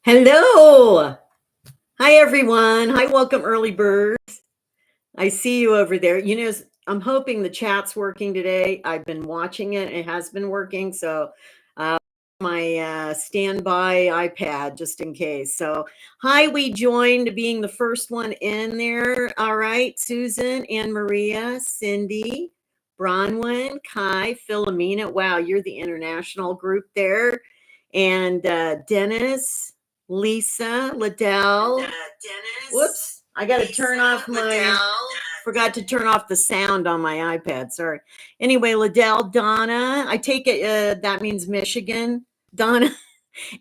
Hello. Hi, everyone. Hi, welcome, early birds. I see you over there. I'm hoping the chat's working today. I've been watching it. It has been working. So, uh, my standby iPad just in case. So, hi, we joined being the first one in there. All right. Susan, Anne Maria, Cindy, Bronwyn, Kai, Philomena. Wow, you're the international group there. And Dennis, Lisa, Liddell. Whoops. I got to turn off forgot to turn off the sound on my iPad. Sorry. Anyway, Liddell, Donna, I take it that means Michigan. Donna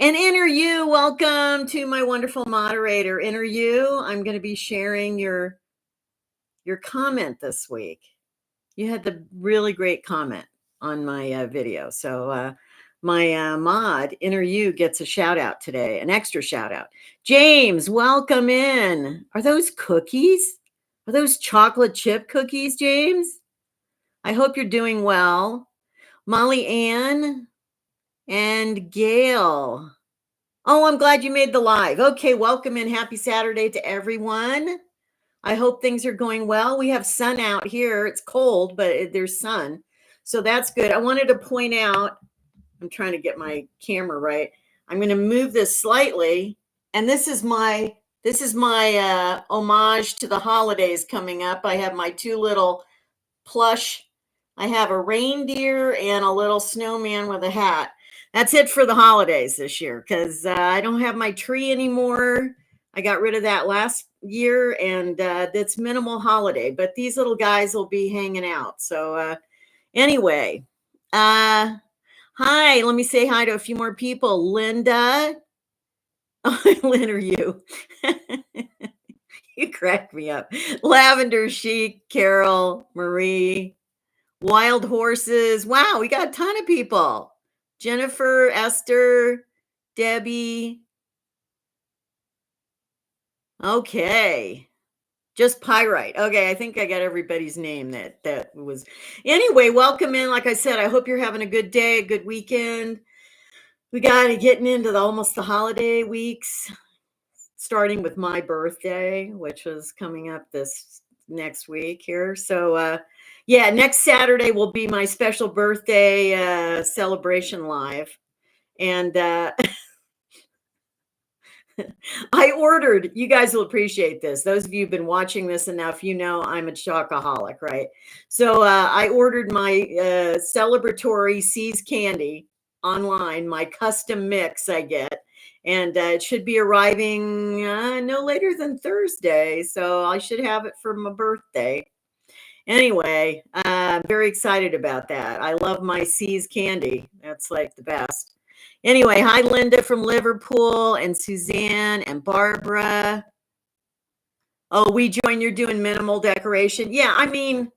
and Enter You. Welcome to my wonderful moderator. Enter You. I'm going to be sharing your comment this week. You had the really great comment on my video. So my mod, Enter You, gets a shout out today, an extra shout out. James, welcome in. Are those cookies? Are those chocolate chip cookies, James? I hope you're doing well. Molly Ann and Gail. Oh, I'm glad you made the live. Okay, welcome in. Happy Saturday to everyone. I hope things are going well. We have sun out here. It's cold, but there's sun. So that's good. I wanted to point out, I'm trying to get my camera right. I'm going to move this slightly. And this is my homage to the holidays coming up. I have my two little plush. I have a reindeer and a little snowman with a hat. That's it for the holidays this year because I don't have my tree anymore. I got rid of that last year, and that's minimal holiday. But these little guys will be hanging out. So anyway, hi. Let me say hi to a few more people. Linda. Oh, Lynn, or you? You cracked me up. Lavender Chic, Carol, Marie. Wild horses. Wow, we got a ton of people. Jennifer, Esther, Debbie. Okay. Just Pyrite. Okay, I think I got everybody's name that was. Anyway, welcome in. Like I said, I hope you're having a good day, a good weekend. We got it getting into almost the holiday weeks, starting with my birthday, which is coming up this next week here. So yeah, next Saturday will be my special birthday celebration live. And I ordered, you guys will appreciate this. Those of you who've been watching this enough, you know I'm a chocoholic, right? So I ordered my celebratory C's candy online, my custom mix I get. And it should be arriving no later than Thursday. So I should have it for my birthday. Anyway, I'm very excited about that. I love my C's candy. That's like the best. Anyway, hi, Linda from Liverpool, and Suzanne and Barbara. Oh, we join. You're doing minimal decoration. Yeah, I mean,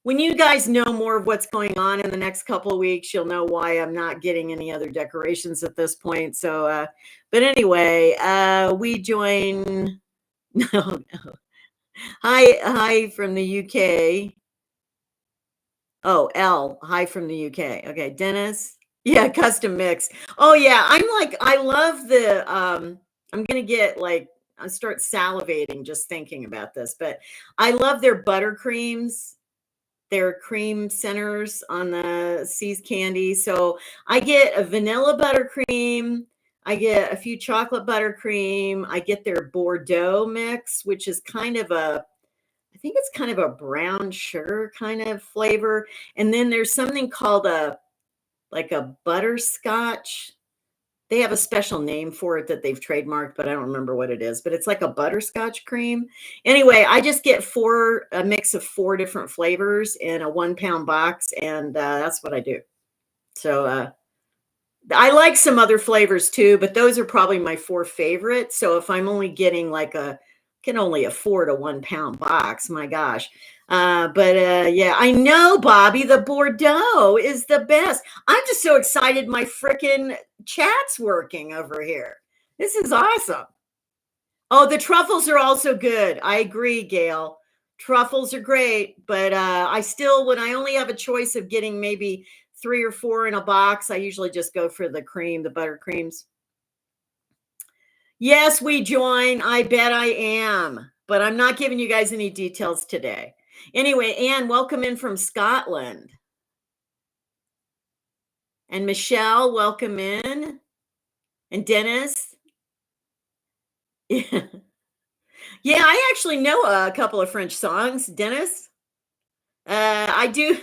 when you guys know more of what's going on in the next couple of weeks, you'll know why I'm not getting any other decorations at this point. So, but anyway, we join. No. Hi from the UK. Oh, L, hi from the UK. Okay, Dennis. Yeah, custom mix. Oh yeah, I love the I'm gonna get like I start salivating just thinking about this, but I love their buttercreams, their cream centers on the C's candy. So I get a vanilla buttercream, I get a few chocolate buttercream, I get their Bordeaux mix, which is kind of I think it's kind of a brown sugar kind of flavor. And then there's something called like a butterscotch. They have a special name for it that they've trademarked, but I don't remember what it is. But it's like a butterscotch cream. Anyway, I just get a mix of 4 different flavors in a 1-pound box, and that's what I do. So I like some other flavors too, but those are probably my 4 favorites. So if I'm only getting can only afford a 1-pound box, my gosh. But yeah, I know, Bobby, the Bordeaux is the best. I'm just so excited my freaking chat's working over here. This is awesome. Oh, the truffles are also good. I agree, Gail. Truffles are great, but I still, when I only have a choice of getting maybe 3 or 4 in a box, I usually just go for the cream, the buttercreams. Yes, we join. I bet I am. But I'm not giving you guys any details today. Anyway, Anne, welcome in from Scotland. And Michelle, welcome in. And Dennis. Yeah. Yeah, I actually know a couple of French songs, Dennis. I do.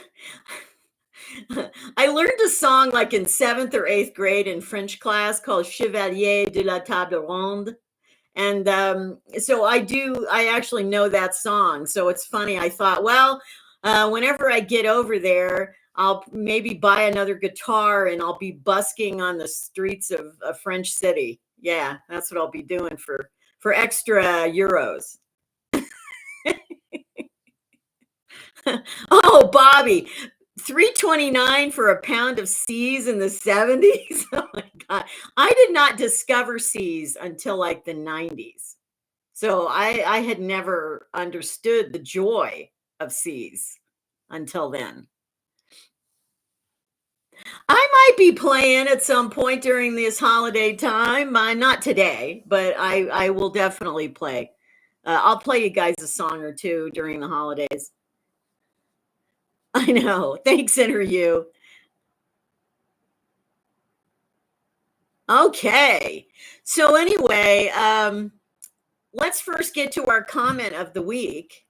I learned a song like in 7th or 8th grade in French class called Chevalier de la Table Ronde. And so I actually know that song. So it's funny. I thought, well, whenever I get over there, I'll maybe buy another guitar and I'll be busking on the streets of a French city. Yeah, that's what I'll be doing for extra euros. Oh, Bobby, 3.29 for a pound of C's in the 70s. Oh my God. I did not discover C's until like the 90s. So I had never understood the joy of C's until then. I might be playing at some point during this holiday time. Not today, but I will definitely play. I'll play you guys a song or two during the holidays. I know. Thanks, interview. Okay. So anyway, let's first get to our comment of the week.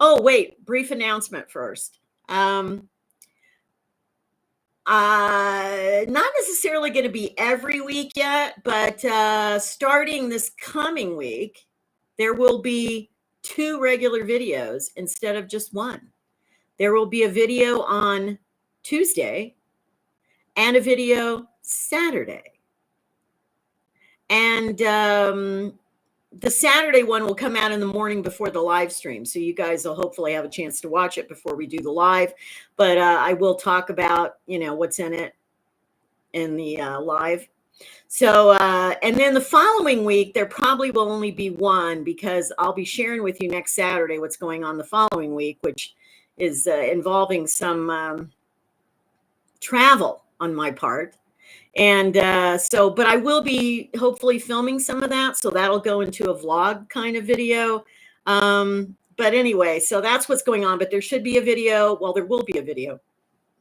Oh, wait, brief announcement first. Not necessarily going to be every week yet, but starting this coming week, there will be 2 regular videos instead of just one. There will be a video on Tuesday and a video Saturday. And the Saturday one will come out in the morning before the live stream. So you guys will hopefully have a chance to watch it before we do the live. But I will talk about, what's in it in the live. So, and then the following week, there probably will only be one because I'll be sharing with you next Saturday what's going on the following week, which is involving some travel on my part. And but I will be hopefully filming some of that. So that'll go into a vlog kind of video. But anyway, so that's what's going on. But there should be a video. Well, there will be a video,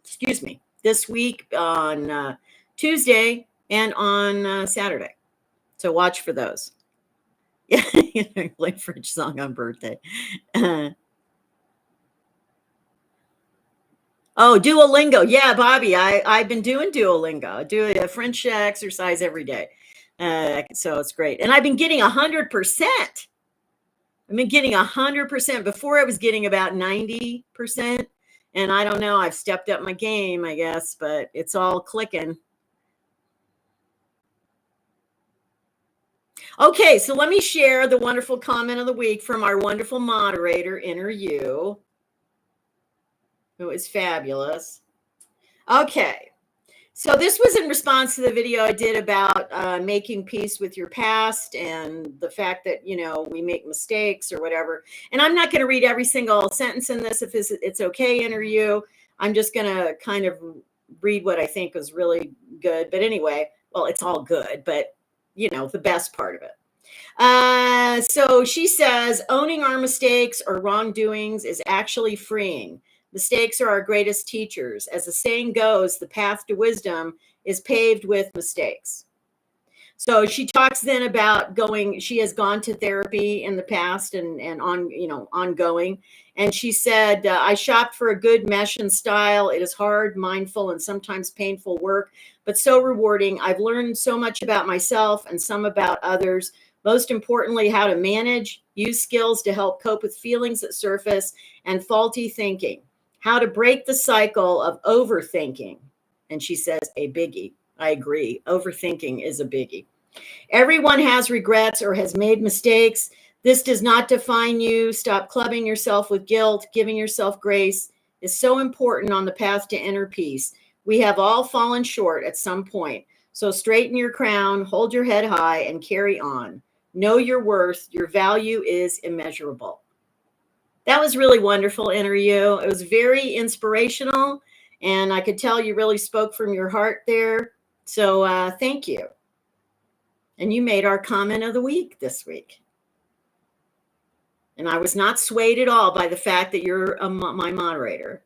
excuse me, this week on Tuesday and on Saturday. So watch for those. Yeah, play French song on birthday. Oh, Duolingo. Yeah, Bobby, I've been doing Duolingo. I do a French exercise every day. So it's great. And I've been getting 100%. I've been getting 100%. Before I was getting about 90%. And I don't know, I've stepped up my game, I guess, but it's all clicking. Okay, so let me share the wonderful comment of the week from our wonderful moderator, Inner You, who is fabulous. Okay, so this was in response to the video I did about making peace with your past and the fact that, we make mistakes or whatever. And I'm not going to read every single sentence in this if it's okay, Inner You. I'm just going to kind of read what I think is really good. But anyway, well, it's all good, but, the best part of it. So she says, owning our mistakes or wrongdoings is actually freeing. Mistakes are our greatest teachers. As the saying goes, the path to wisdom is paved with mistakes. So she talks then about she has gone to therapy in the past and ongoing. And she said, I shopped for a good mesh and style. It is hard, mindful, and sometimes painful work, but so rewarding. I've learned so much about myself and some about others. Most importantly, how to manage, use skills to help cope with feelings that surface and faulty thinking, how to break the cycle of overthinking. And she says, a biggie. I agree. Overthinking is a biggie. Everyone has regrets or has made mistakes. This does not define you. Stop clubbing yourself with guilt. Giving yourself grace is so important on the path to inner peace. We have all fallen short at some point. So straighten your crown, hold your head high, and carry on. Know your worth. Your value is immeasurable. That was really wonderful interview. It was very inspirational, and I could tell you really spoke from your heart there. So thank you. And you made our comment of the week this week. And I was not swayed at all by the fact that you're my moderator.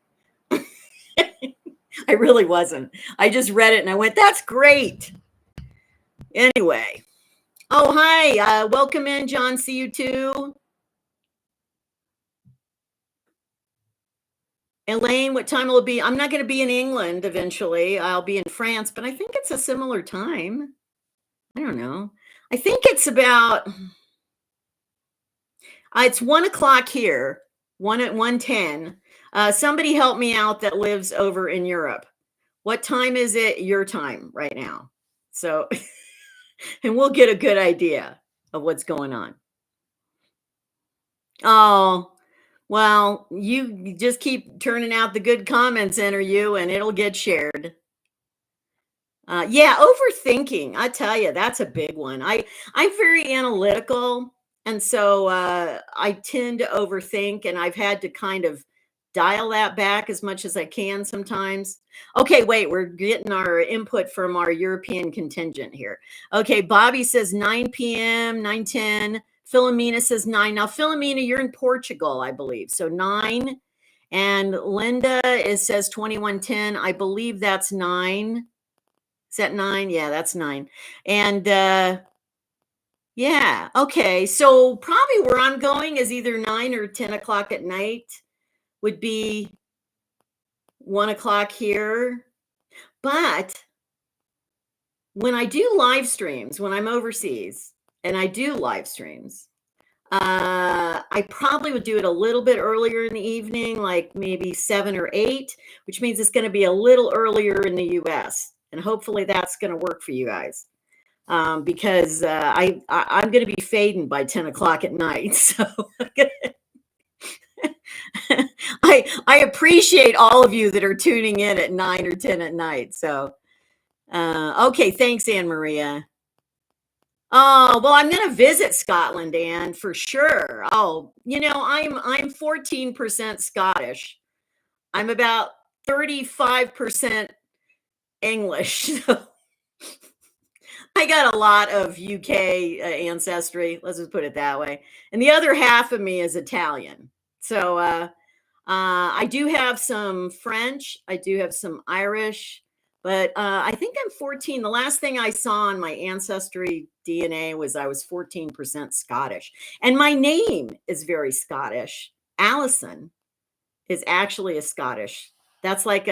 I really wasn't. I just read it and I went, that's great. Anyway. Oh, hi. Welcome in, John. See you too. Elaine, what time will it be? I'm not going to be in England eventually. I'll be in France, but I think it's a similar time. I don't know. I think it's about, it's 1:00 here, 1:10. Somebody help me out that lives over in Europe. What time is it your time right now? So, and we'll get a good idea of what's going on. Oh, well, you just keep turning out the good comments, enter you, and it'll get shared. Yeah, overthinking. I tell you, that's a big one. I'm very analytical, and so I tend to overthink, and I've had to kind of dial that back as much as I can sometimes. Okay, wait, we're getting our input from our European contingent here. Okay, Bobby says 9 p.m., 9:10. Philomena says 9. Now, Philomena, you're in Portugal, I believe. So 9. And Linda says 21:10. I believe that's 9. Is that 9? Yeah, that's 9. And yeah, okay. So probably where I'm going is either 9 or 10 o'clock at night would be 1:00 here. But when I do live streams, when I'm overseas and I do live streams, I probably would do it a little bit earlier in the evening, like maybe 7 or 8, which means it's going to be a little earlier in the US. And hopefully that's going to work for you guys. Because I'm going to be fading by 10 o'clock at night. So I appreciate all of you that are tuning in at 9 or 10 at night. So, okay. Thanks, Anne Maria. Oh, well, I'm going to visit Scotland, Anne, for sure. Oh, I'm 14% Scottish. I'm about 35% English. So I got a lot of UK ancestry. Let's just put it that way. And the other half of me is Italian. So I do have some French. I do have some Irish. But I think I'm 14. The last thing I saw on my ancestry DNA was I was 14% Scottish. And my name is very Scottish. Allison is actually a Scottish. It's like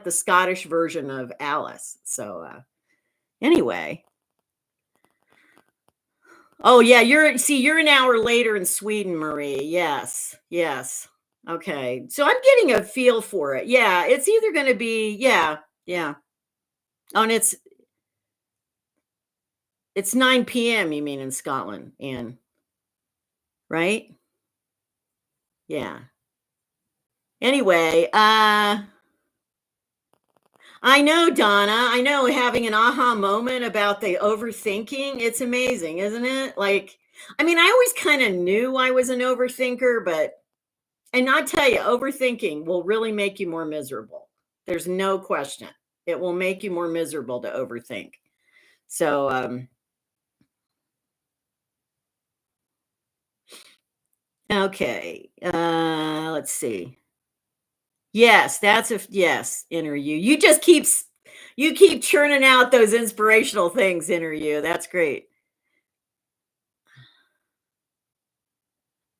the Scottish version of Alice. So anyway. Oh yeah, you're an hour later in Sweden, Marie. Yes. Yes. Okay. So I'm getting a feel for it. Yeah, it's either going to be yeah. Oh, and it's 9 p.m. you mean in Scotland, Anne? Right? Yeah. Anyway, I know, Donna. I know, having an aha moment about the overthinking. It's amazing, isn't it? Like, I mean, I always kind of knew I was an overthinker, and I tell you, overthinking will really make you more miserable. There's no question. It will make you more miserable to overthink. So, okay. Let's see. Yes, yes, inner you. You just keep churning out those inspirational things, inner you. That's great.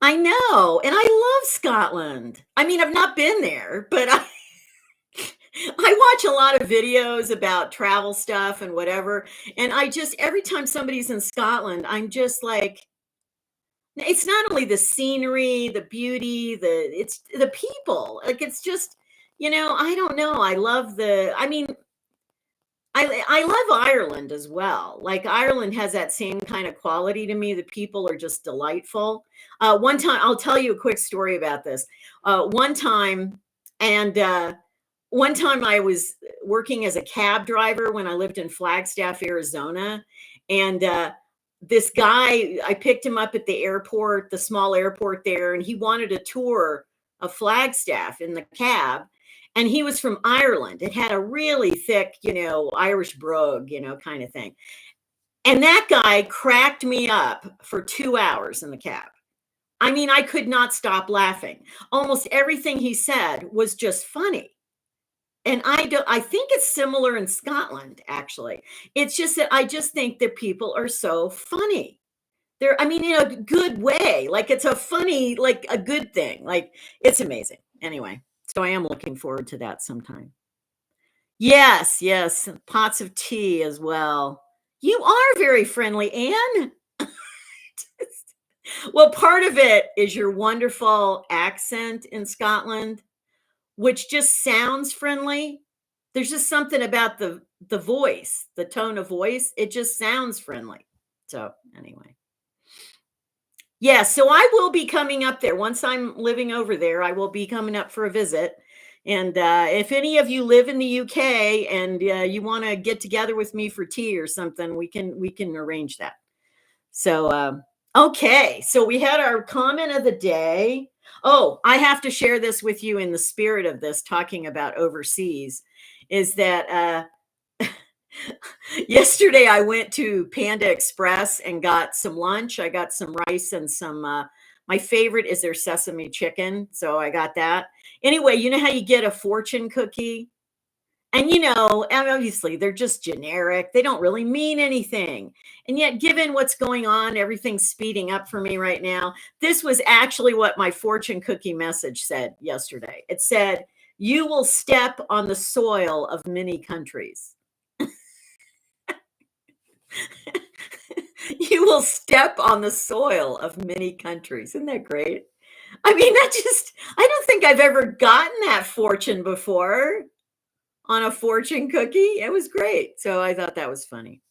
I know, and I love Scotland. I mean, I've not been there, but I watch a lot of videos about travel stuff and whatever, and every time somebody's in Scotland, I'm just like, it's not only the scenery, the beauty, it's the people. Like, it's just, I don't know. I mean, I love Ireland as well. Like, Ireland has that same kind of quality to me. The people are just delightful. One time, I'll tell you a quick story about this. One time, I was working as a cab driver when I lived in Flagstaff, Arizona, and this guy, I picked him up at the airport, the small airport there, and he wanted a tour of Flagstaff in the cab. And he was from Ireland. It had a really thick, Irish brogue, kind of thing. And that guy cracked me up for 2 hours in the cab. I mean, I could not stop laughing. Almost everything he said was just funny. And I think it's similar in Scotland, actually. It's just that I just think that people are so funny. They're, I mean, in a good way. Like it's a funny, like a good thing. Like it's amazing. Anyway, so I am looking forward to that sometime. Yes, yes. Pots of tea as well. You are very friendly, Anne. Well, part of it is your wonderful accent in Scotland, which just sounds friendly. There's just something about the voice, the tone of voice. It just sounds friendly. So anyway. Yeah, so I will be coming up there. Once I'm living over there, I will be coming up for a visit. And if any of you live in the UK and you want to get together with me for tea or something, we can arrange that. So okay, so we had our comment of the day. Oh, I have to share this with you in the spirit of this, talking about overseas, is that yesterday I went to Panda Express and got some lunch. I got some rice and some my favorite is their sesame chicken, so I got that. Anyway, you know how you get a fortune cookie? And and obviously they're just generic. They don't really mean anything. And yet, given what's going on, everything's speeding up for me right now. This was actually what my fortune cookie message said yesterday. It said, "You will step on the soil of many countries." You will step on the soil of many countries. Isn't that great? I mean, I don't think I've ever gotten that fortune before on a fortune cookie. It was great. So I thought that was funny.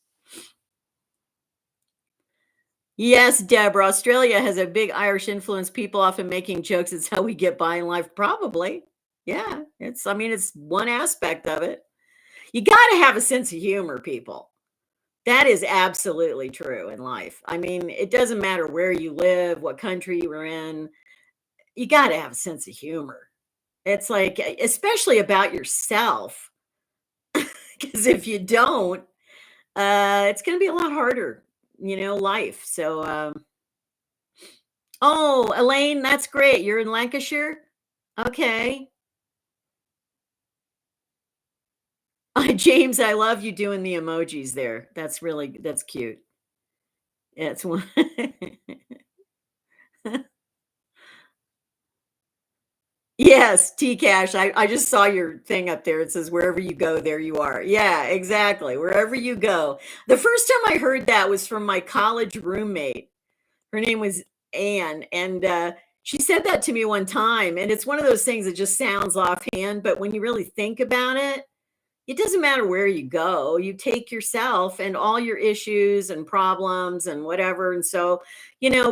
Yes, Deborah, Australia has a big Irish influence. People often making jokes. It's how we get by in life. Probably. Yeah. I mean, it's one aspect of it. You got to have a sense of humor, people. That is absolutely true in life. I mean, it doesn't matter where you live, what country you're in. You got to have a sense of humor. It's like, especially about yourself. Because if you don't, it's going to be a lot harder, life. So, oh, Elaine, that's great. You're in Lancashire? Okay. James, I love you doing the emojis there. That's cute. It's one. Yes, T Cash. I just saw your thing up there. It says, wherever you go, there you are. Yeah, exactly. Wherever you go. The first time I heard that was from my college roommate. Her name was Anne. And she said that to me one time. And it's one of those things that just sounds offhand. But when you really think about it doesn't matter where you go. You take yourself and all your issues and problems and whatever. And so,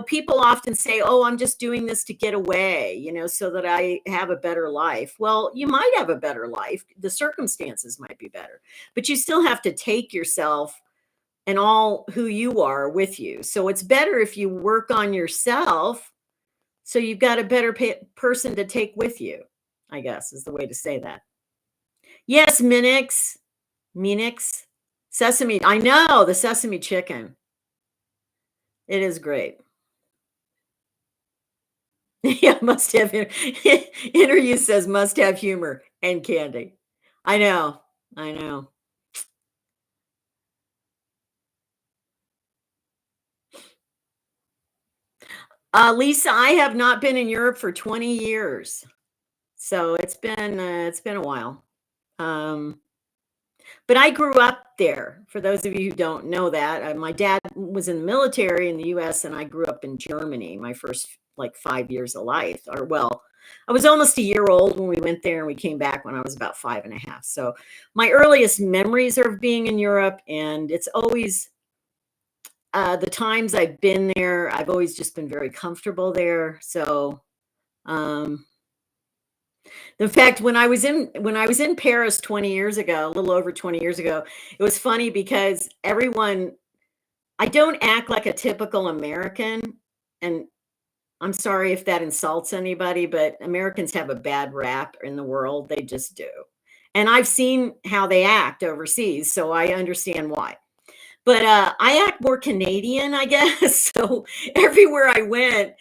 people often say, oh, I'm just doing this to get away, so that I have a better life. Well, you might have a better life. The circumstances might be better, but you still have to take yourself and all who you are with you. So it's better if you work on yourself. So you've got a better person to take with you, I guess is the way to say that. Yes, Minix, sesame. I know the sesame chicken. It is great. Yeah, must have. Interview says must have humor and candy. I know. I know. Lisa, I have not been in Europe for 20 years, so it's been a while. Um, But I grew up there. For those of you who don't know that, my dad was in the military in the US and I grew up in Germany my first like 5 years of life. Or well, I was almost a year old when we went there and we came back when I was about 5 and a half. So my earliest memories are of being in Europe, and it's always the times I've been there, I've always just been very comfortable there. So um in fact, when I was in Paris 20 years ago, a little over 20 years ago, it was funny because I don't act like a typical American, and I'm sorry if that insults anybody, but Americans have a bad rap in the world. They just do. And I've seen how they act overseas, so I understand why. But I act more Canadian, I guess. So everywhere I went,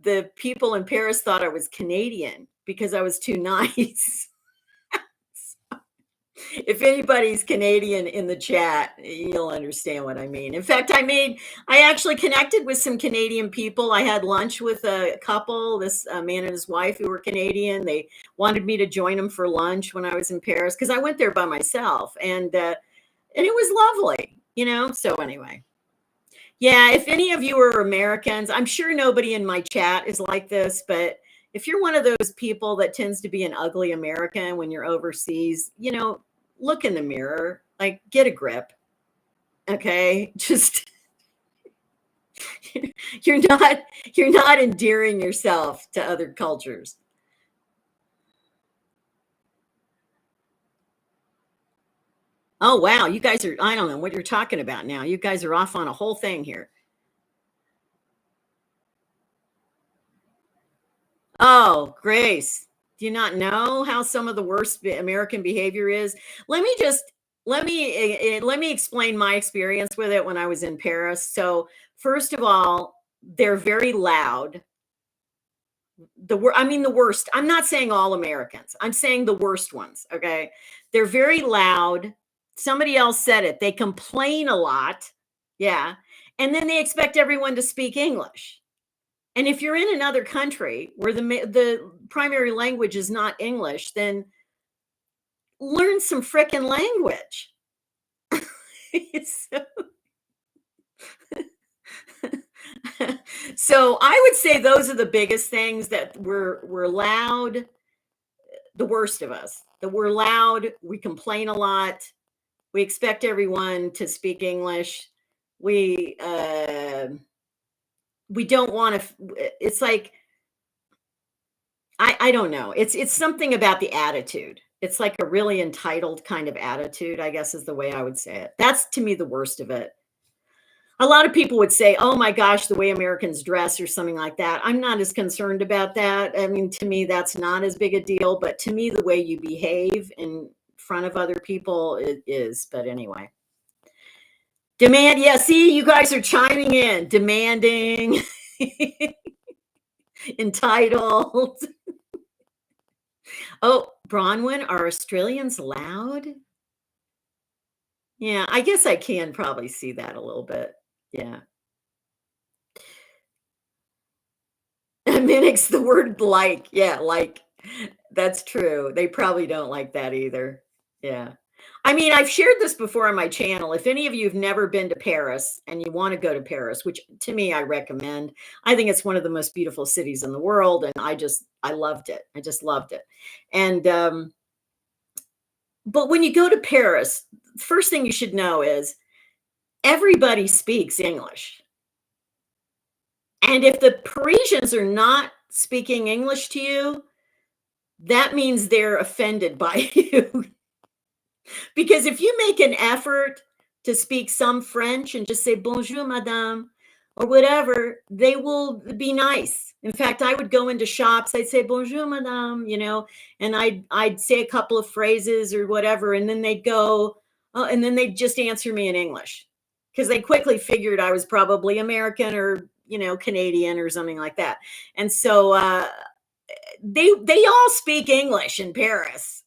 the people in Paris thought I was Canadian because I was too nice. If anybody's Canadian in the chat, you'll understand what I mean. In fact, I actually connected with some Canadian people. I had lunch with a couple, this man and his wife who were Canadian. They wanted me to join them for lunch when I was in Paris because I went there by myself, and it was lovely, So anyway, yeah, if any of you are Americans, I'm sure nobody in my chat is like this, but if you're one of those people that tends to be an ugly American when you're overseas, look in the mirror, like get a grip. Okay? Just you're not endearing yourself to other cultures. Oh wow, you guys are I don't know what you're talking about now. You guys are off on a whole thing here. Oh, Grace, do you not know how some of the worst American behavior is? Let me just let me explain my experience with it when I was in Paris. So, first of all, they're very loud. I mean the worst. I'm not saying all Americans. I'm saying the worst ones, okay? They're very loud. Somebody else said it. They complain a lot. Yeah. And then they expect everyone to speak English. And if you're in another country where the primary language is not English, then learn some frickin' language. so, so I would say those are the biggest things that we're loud, the worst of us. That we're loud, we complain a lot, we expect everyone to speak English. We don't want to it's like I don't know. It's something about the attitude. It's like a really entitled kind of attitude, I guess is the way I would say it. That's to me the worst of it. A lot of people would say, "Oh my gosh, the way Americans dress or something like that." I'm not as concerned about that. I mean, to me that's not as big a deal, but to me the way you behave in front of other people it is. But anyway. Demand, yeah, see, you guys are chiming in, demanding, entitled. Oh, Bronwyn, are Australians loud? Yeah, I guess I can probably see that a little bit. Yeah. Mimics the word like. Yeah, like. That's true. They probably don't like that either. Yeah. I mean, I've shared this before on my channel. If any of you have never been to Paris and you want to go to Paris, which to me I recommend, I think it's one of the most beautiful cities in the world, and I loved it. I just loved it. And but when you go to Paris, first thing you should know is everybody speaks English. And if the Parisians are not speaking English to you, that means they're offended by you. Because if you make an effort to speak some French and just say bonjour, madame, or whatever, they will be nice. In fact, I would go into shops, I'd say bonjour, madame, and I'd say a couple of phrases or whatever, and then they'd go, oh, and then they'd just answer me in English because they quickly figured I was probably American or Canadian or something like that. And so they all speak English in Paris.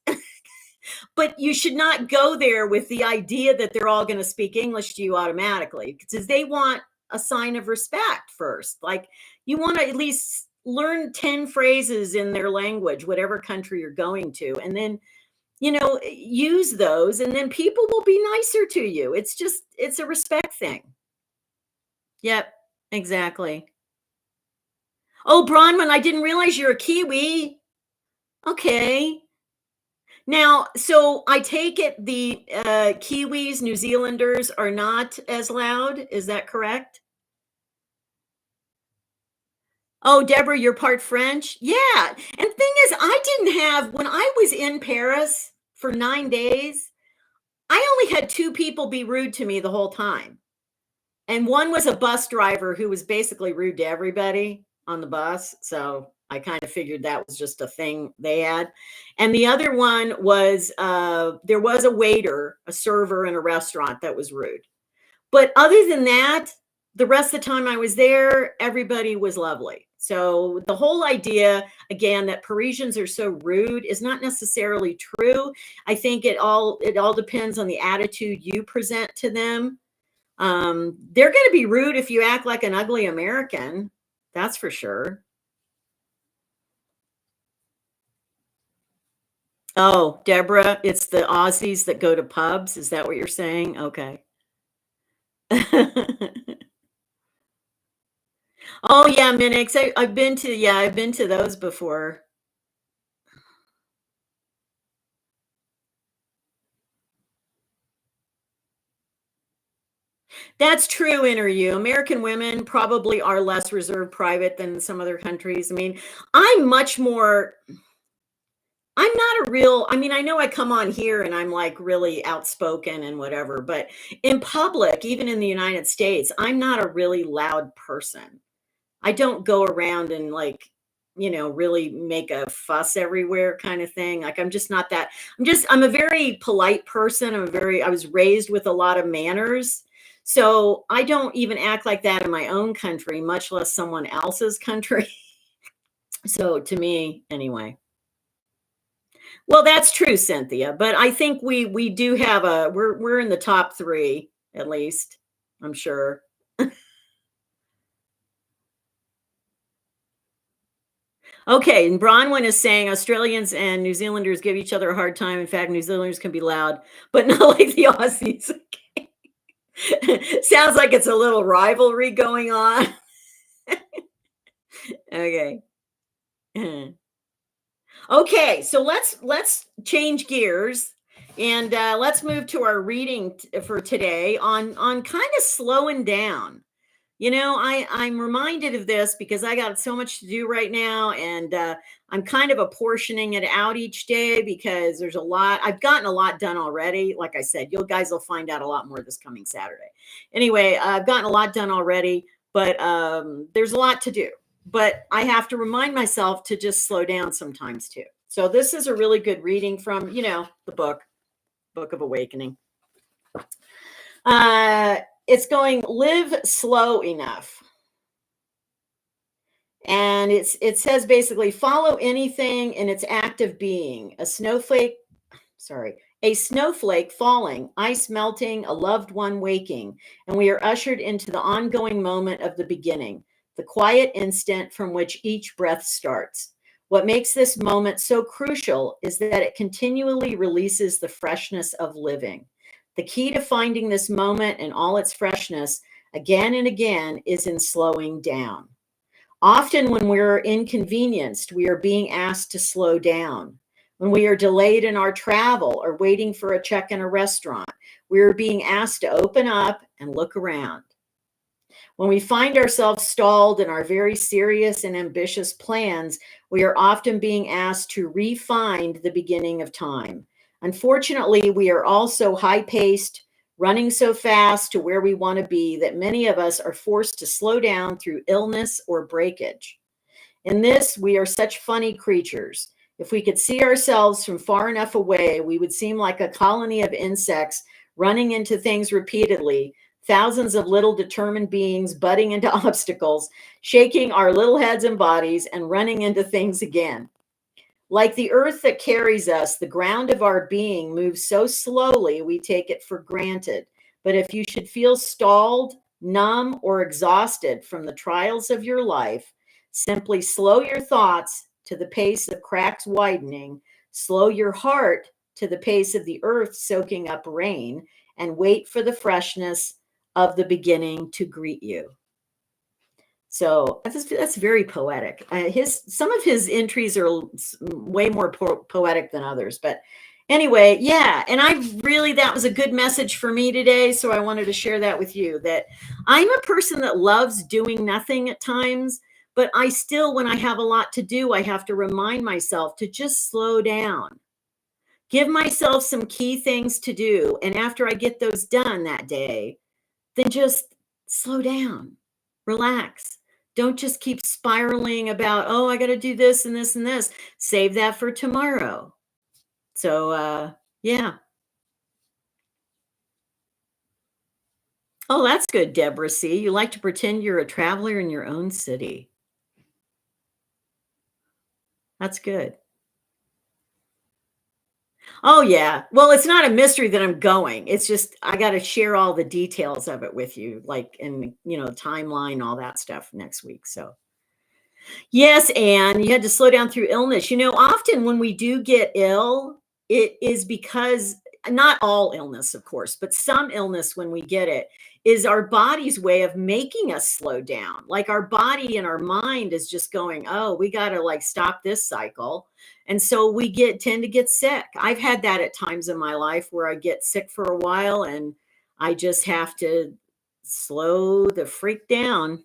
But you should not go there with the idea that they're all going to speak English to you automatically because they want a sign of respect first. Like you want to at least learn 10 phrases in their language, whatever country you're going to, and then, use those, and then people will be nicer to you. It's a respect thing. Yep, exactly. Oh, Bronwyn, I didn't realize you're a Kiwi. Okay. Now, so I take it the Kiwis, New Zealanders are not as loud. Is that correct? Oh, Deborah, you're part French? Yeah. And the thing is, when I was in Paris for 9 days, I only had two people be rude to me the whole time. And one was a bus driver who was basically rude to everybody on the bus. So I kind of figured that was just a thing they had. And the other one was there was a waiter, a server in a restaurant that was rude. But other than that, the rest of the time I was there, everybody was lovely. So the whole idea, again, that Parisians are so rude is not necessarily true. I think it all depends on the attitude you present to them. They're going to be rude if you act like an ugly American. That's for sure. Oh, Deborah, it's the Aussies that go to pubs. Is that what you're saying? Okay. Oh yeah, Minix. I've been to those before. That's true, interview. American women probably are less reserved private than some other countries. I mean, I'm much more I'm not a real I mean, I know I come on here and I'm like really outspoken and whatever, but in public, even in the United States, I'm not a really loud person. I don't go around and like, really make a fuss everywhere kind of thing. Like I'm just not that. I'm a very polite person. I was raised with a lot of manners. So I don't even act like that in my own country, much less someone else's country. So to me, anyway. Well, that's true, Cynthia. But I think we do have we're in the top three, at least, I'm sure. Okay, and Bronwyn is saying Australians and New Zealanders give each other a hard time. In fact, New Zealanders can be loud, but not like the Aussies. Sounds like it's a little rivalry going on. Okay. Okay, so let's change gears and let's move to our reading for today on kind of slowing down. I'm reminded of this because I got so much to do right now, and I'm kind of apportioning it out each day because there's a lot. I've gotten a lot done already. Like I said, you guys will find out a lot more this coming Saturday. Anyway, I've gotten a lot done already, but there's a lot to do. But I have to remind myself to just slow down sometimes too. So this is a really good reading from, the Book of Awakening. It's going live slow enough. And it says basically follow anything in its act of being. A snowflake falling, ice melting, a loved one waking, and we are ushered into the ongoing moment of the beginning, the quiet instant from which each breath starts. What makes this moment so crucial is that it continually releases the freshness of living. The key to finding this moment in all its freshness again and again is in slowing down. Often, when we're inconvenienced, we are being asked to slow down. When we are delayed in our travel or waiting for a check in a restaurant, we are being asked to open up and look around. When we find ourselves stalled in our very serious and ambitious plans, we are often being asked to re-find the beginning of time. Unfortunately, we are all so high paced, running so fast to where we want to be, that many of us are forced to slow down through illness or breakage. In this, we are such funny creatures. If we could see ourselves from far enough away, we would seem like a colony of insects running into things repeatedly, thousands of little determined beings butting into obstacles, shaking our little heads and bodies, and running into things again. Like the earth that carries us, the ground of our being moves so slowly we take it for granted. But if you should feel stalled, numb, or exhausted from the trials of your life, simply slow your thoughts to the pace of cracks widening, slow your heart to the pace of the earth soaking up rain, and wait for the freshness of the beginning to greet you. So that's very poetic. Some of his entries are way more poetic than others, but anyway, yeah. And that was a good message for me today. So I wanted to share that with you, that I'm a person that loves doing nothing at times, but I still, when I have a lot to do, I have to remind myself to just slow down, give myself some key things to do. And after I get those done that day, then just slow down, relax. Don't just keep spiraling about, oh, I got to do this and this and this. Save that for tomorrow. So, yeah. Oh, that's good, Deborah C. You like to pretend you're a traveler in your own city. That's good. Oh, yeah. Well, it's not a mystery that I'm going. It's just I gotta share all the details of it with you, like, in, timeline, all that stuff next week, so yes, and you had to slow down through illness. Often when we do get ill, it is because not all illness, of course, but some illness when we get it is our body's way of making us slow down. Like our body and our mind is just going, "Oh, we got to like stop this cycle." And so we get tend to get sick. I've had that at times in my life where I get sick for a while and I just have to slow the freak down.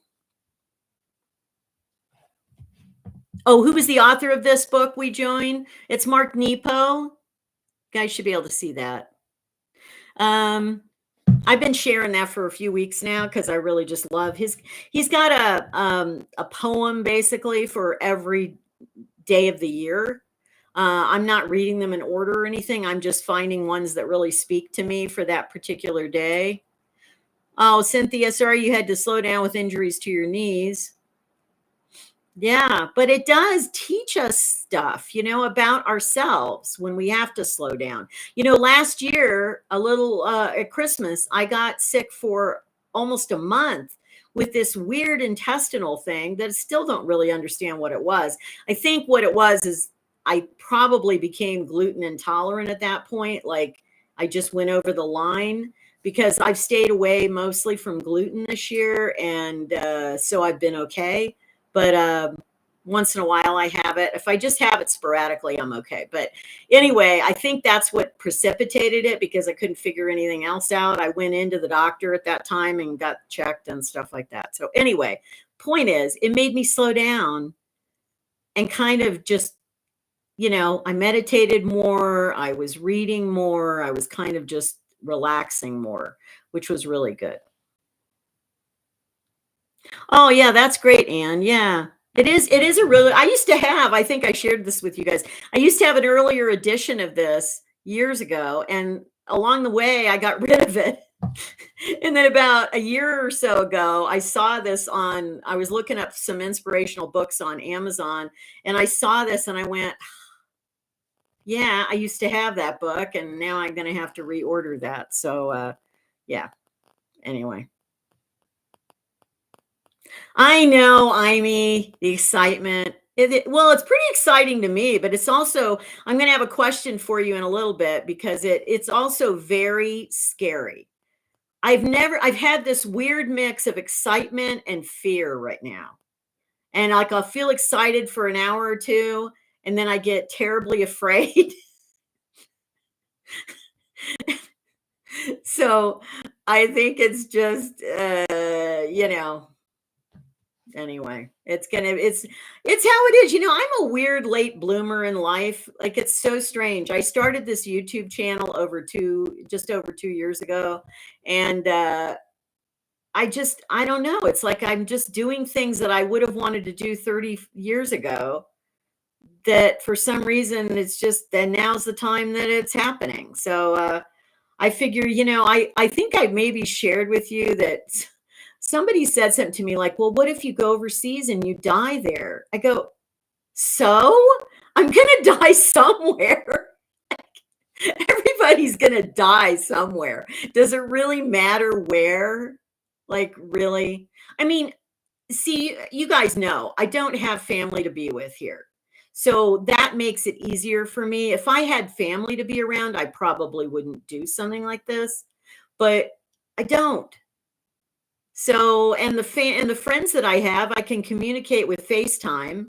Oh, who was the author of this book we joined? It's Mark Nepo. You guys should be able to see that. Um, I've been sharing that for a few weeks now because I really just love he's got a poem basically for every day of the year. I'm not reading them in order or anything. I'm just finding ones that really speak to me for that particular day. Oh, Cynthia, sorry you had to slow down with injuries to your knees. Yeah, but it does teach us stuff, about ourselves when we have to slow down. Last year, a little at Christmas, I got sick for almost a month with this weird intestinal thing that I still don't really understand what it was. I think what it was is I probably became gluten intolerant at that point. Like I just went over the line because I've stayed away mostly from gluten this year. And so I've been okay, but once in a while I have it. If I just have it sporadically, I'm okay. But anyway, I think that's what precipitated it because I couldn't figure anything else out. I went into the doctor at that time and got checked and stuff like that. So anyway, point is, it made me slow down and kind of just, I meditated more, I was reading more, I was kind of just relaxing more, which was really good. Oh, yeah, that's great, Anne. Yeah. It is a really I used to have, I think I shared this with you guys. I used to have an earlier edition of this years ago, and along the way I got rid of it. And then about a year or so ago, I was looking up some inspirational books on Amazon, and I saw this and I went, "Yeah, I used to have that book, and now I'm gonna have to reorder that." So, yeah, anyway. I know, Imee, the excitement. Well, it's pretty exciting to me, but it's also, I'm going to have a question for you in a little bit because it's also very scary. I've had this weird mix of excitement and fear right now. And like I'll feel excited for an hour or two, and then I get terribly afraid. So I think it's just, anyway, it's how it is. I'm a weird late bloomer in life. Like it's so strange. I started this YouTube channel just over 2 years ago, and I don't know. It's like I'm just doing things that I would have wanted to do 30 years ago, that for some reason it's just that now's the time that it's happening. So I figure, I think I maybe shared with you that somebody said something to me like, well, what if you go overseas and you die there? I go, so I'm going to die somewhere. Everybody's going to die somewhere. Does it really matter where? Like, really? I mean, see, you guys know I don't have family to be with here. So that makes it easier for me. If I had family to be around, I probably wouldn't do something like this, but I don't. So, and the friends that I have, I can communicate with FaceTime.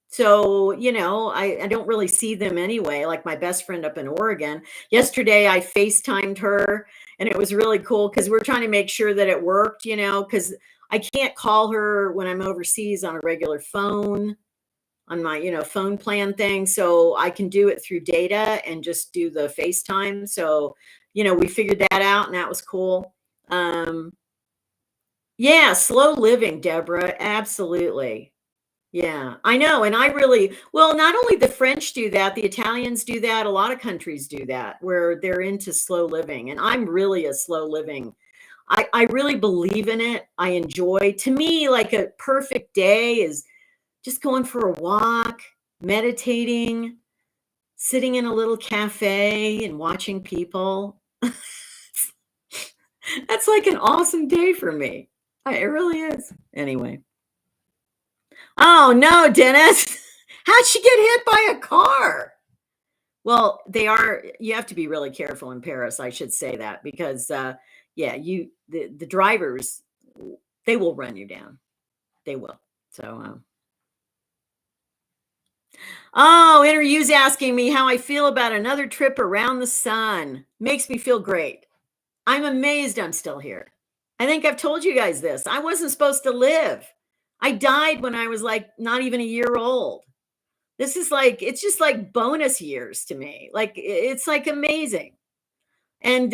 So, I don't really see them anyway, like my best friend up in Oregon. Yesterday, I FaceTimed her, and it was really cool because we're trying to make sure that it worked, because I can't call her when I'm overseas on a regular phone on my, phone plan thing. So I can do it through data and just do the FaceTime. So, we figured that out and that was cool. Yeah, slow living, Deborah. Absolutely. Yeah, I know. And well, not only the French do that, the Italians do that. A lot of countries do that where they're into slow living. And I'm really a slow living. I really believe in it. I enjoy, to me, like a perfect day is just going for a walk, meditating, sitting in a little cafe and watching people. That's like an awesome day for me. It really is. Anyway. Oh no, Dennis. How'd she get hit by a car? Well, you have to be really careful in Paris, I should say that, because yeah, the drivers, they will run you down. They will. So oh, Interview's asking me how I feel about another trip around the sun. Makes me feel great. I'm amazed I'm still here. I think I've told you guys this. I wasn't supposed to live. I died when I was like not even a year old. This is like, it's just like bonus years to me. Like, it's like amazing. And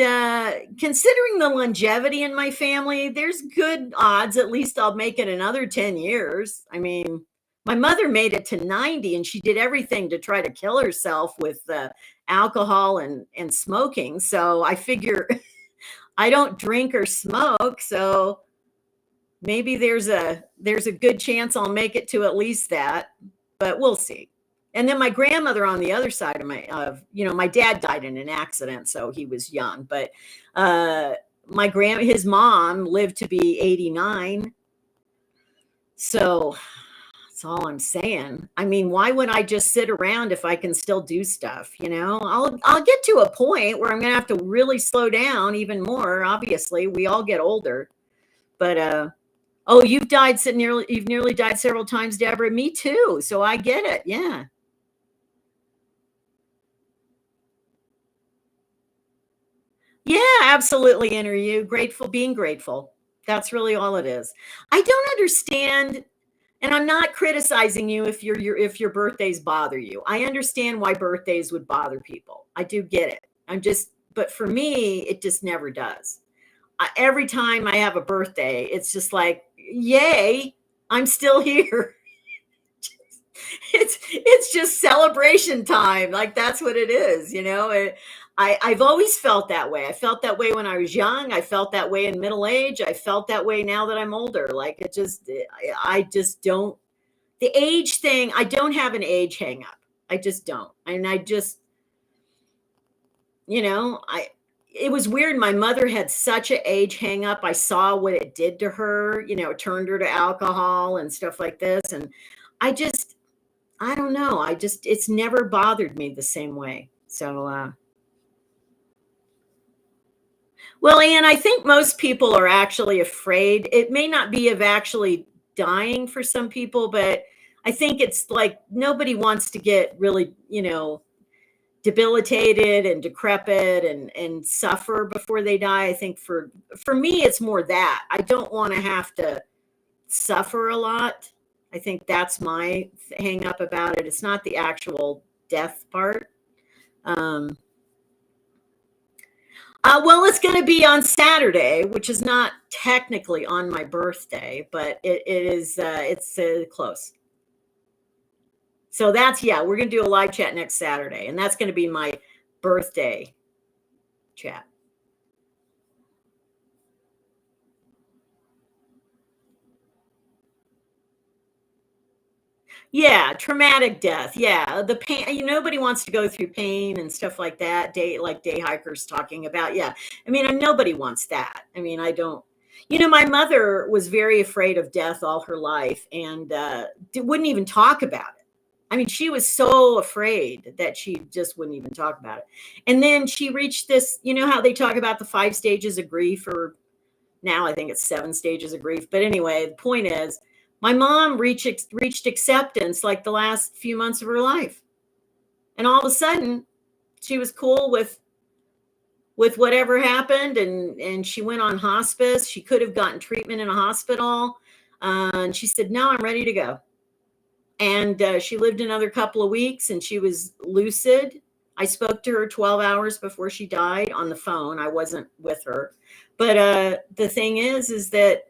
considering the longevity in my family, there's good odds at least I'll make it another 10 years. I mean, my mother made it to 90 and she did everything to try to kill herself with alcohol and smoking. So I figure I don't drink or smoke. So maybe there's a good chance I'll make it to at least that, but we'll see. And then my grandmother on the other side of my dad died in an accident, so he was young, but his mom lived to be 89. So that's all I'm saying. I mean, why would I just sit around if I can still do stuff? I'll get to a point where I'm going to have to really slow down even more. Obviously, we all get older, but oh, you've nearly died several times, Deborah. Me too. So I get it. Yeah. Yeah, absolutely. Being grateful. That's really all it is. I don't understand, and I'm not criticizing you if your birthdays bother you. I understand why birthdays would bother people. I do get it. But for me, it just never does. Every time I have a birthday, it's just like, yay, I'm still here. It's just celebration time. Like that's what it is, I've always felt that way. I felt that way when I was young. I felt that way in middle age. I felt that way now that I'm older. Like I just don't, the age thing, I don't have an age hang up. I just don't. And I just, it was weird. My mother had such an age hang up. I saw what it did to her, it turned her to alcohol and stuff like this. And I don't know. It's never bothered me the same way. So, well, Anne, I think most people are actually afraid. It may not be of actually dying for some people, but I think it's like nobody wants to get really, debilitated and decrepit and suffer before they die. I think for me, it's more that I don't want to have to suffer a lot. I think that's my hang up about it. It's not the actual death part. Um, well, it's going to be on Saturday, which is not technically on my birthday, but it is. It's close. So we're going to do a live chat next Saturday, and that's going to be my birthday chat. Yeah, traumatic death. Yeah, the pain. Nobody wants to go through pain and stuff like that. Day hikers talking about. Yeah, I mean, nobody wants that. I mean, I don't. My mother was very afraid of death all her life, and wouldn't even talk about it. I mean, she was so afraid that she just wouldn't even talk about it. And then she reached this. You know how they talk about the 5 stages of grief, or now I think it's 7 stages of grief. But anyway, the point is, my mom reached acceptance like the last few months of her life, and all of a sudden, she was cool with whatever happened, and she went on hospice. She could have gotten treatment in a hospital, and she said, "No, I'm ready to go." And she lived another couple of weeks, and she was lucid. I spoke to her 12 hours before she died on the phone. I wasn't with her, but the thing is that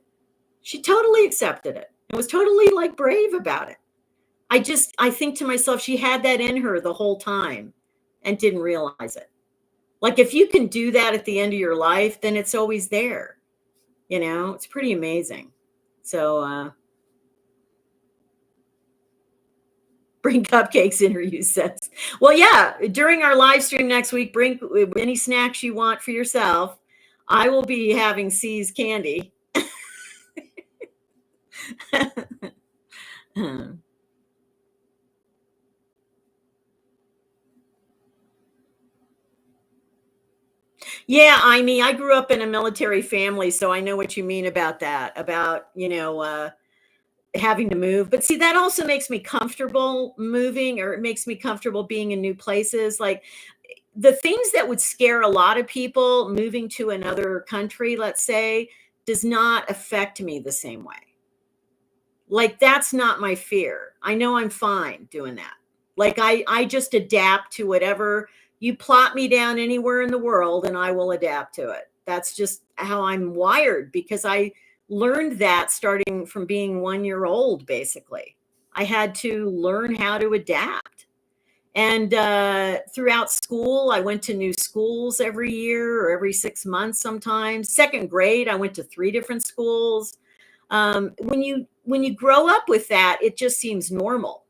she totally accepted it. It was totally like brave about it. I think to myself, she had that in her the whole time and didn't realize it. Like if you can do that at the end of your life, then it's always there. It's pretty amazing. So bring cupcakes, interview says. Well, yeah, during our live stream next week, bring any snacks you want for yourself. I will be having C's candy. Yeah, I mean, I grew up in a military family, so I know what you mean about that, about, having to move. But see, that also makes me comfortable moving, or it makes me comfortable being in new places. Like the things that would scare a lot of people moving to another country, let's say, does not affect me the same way. Like that's not my fear. I know I'm fine doing that. Like I just adapt to whatever you plot me down anywhere in the world and I will adapt to it. That's just how I'm wired, because I learned that starting from being 1 year old, basically. I had to learn how to adapt. And throughout school, I went to new schools every year or every 6 months sometimes. Second grade, I went to 3 different schools. When you grow up with that, it just seems normal.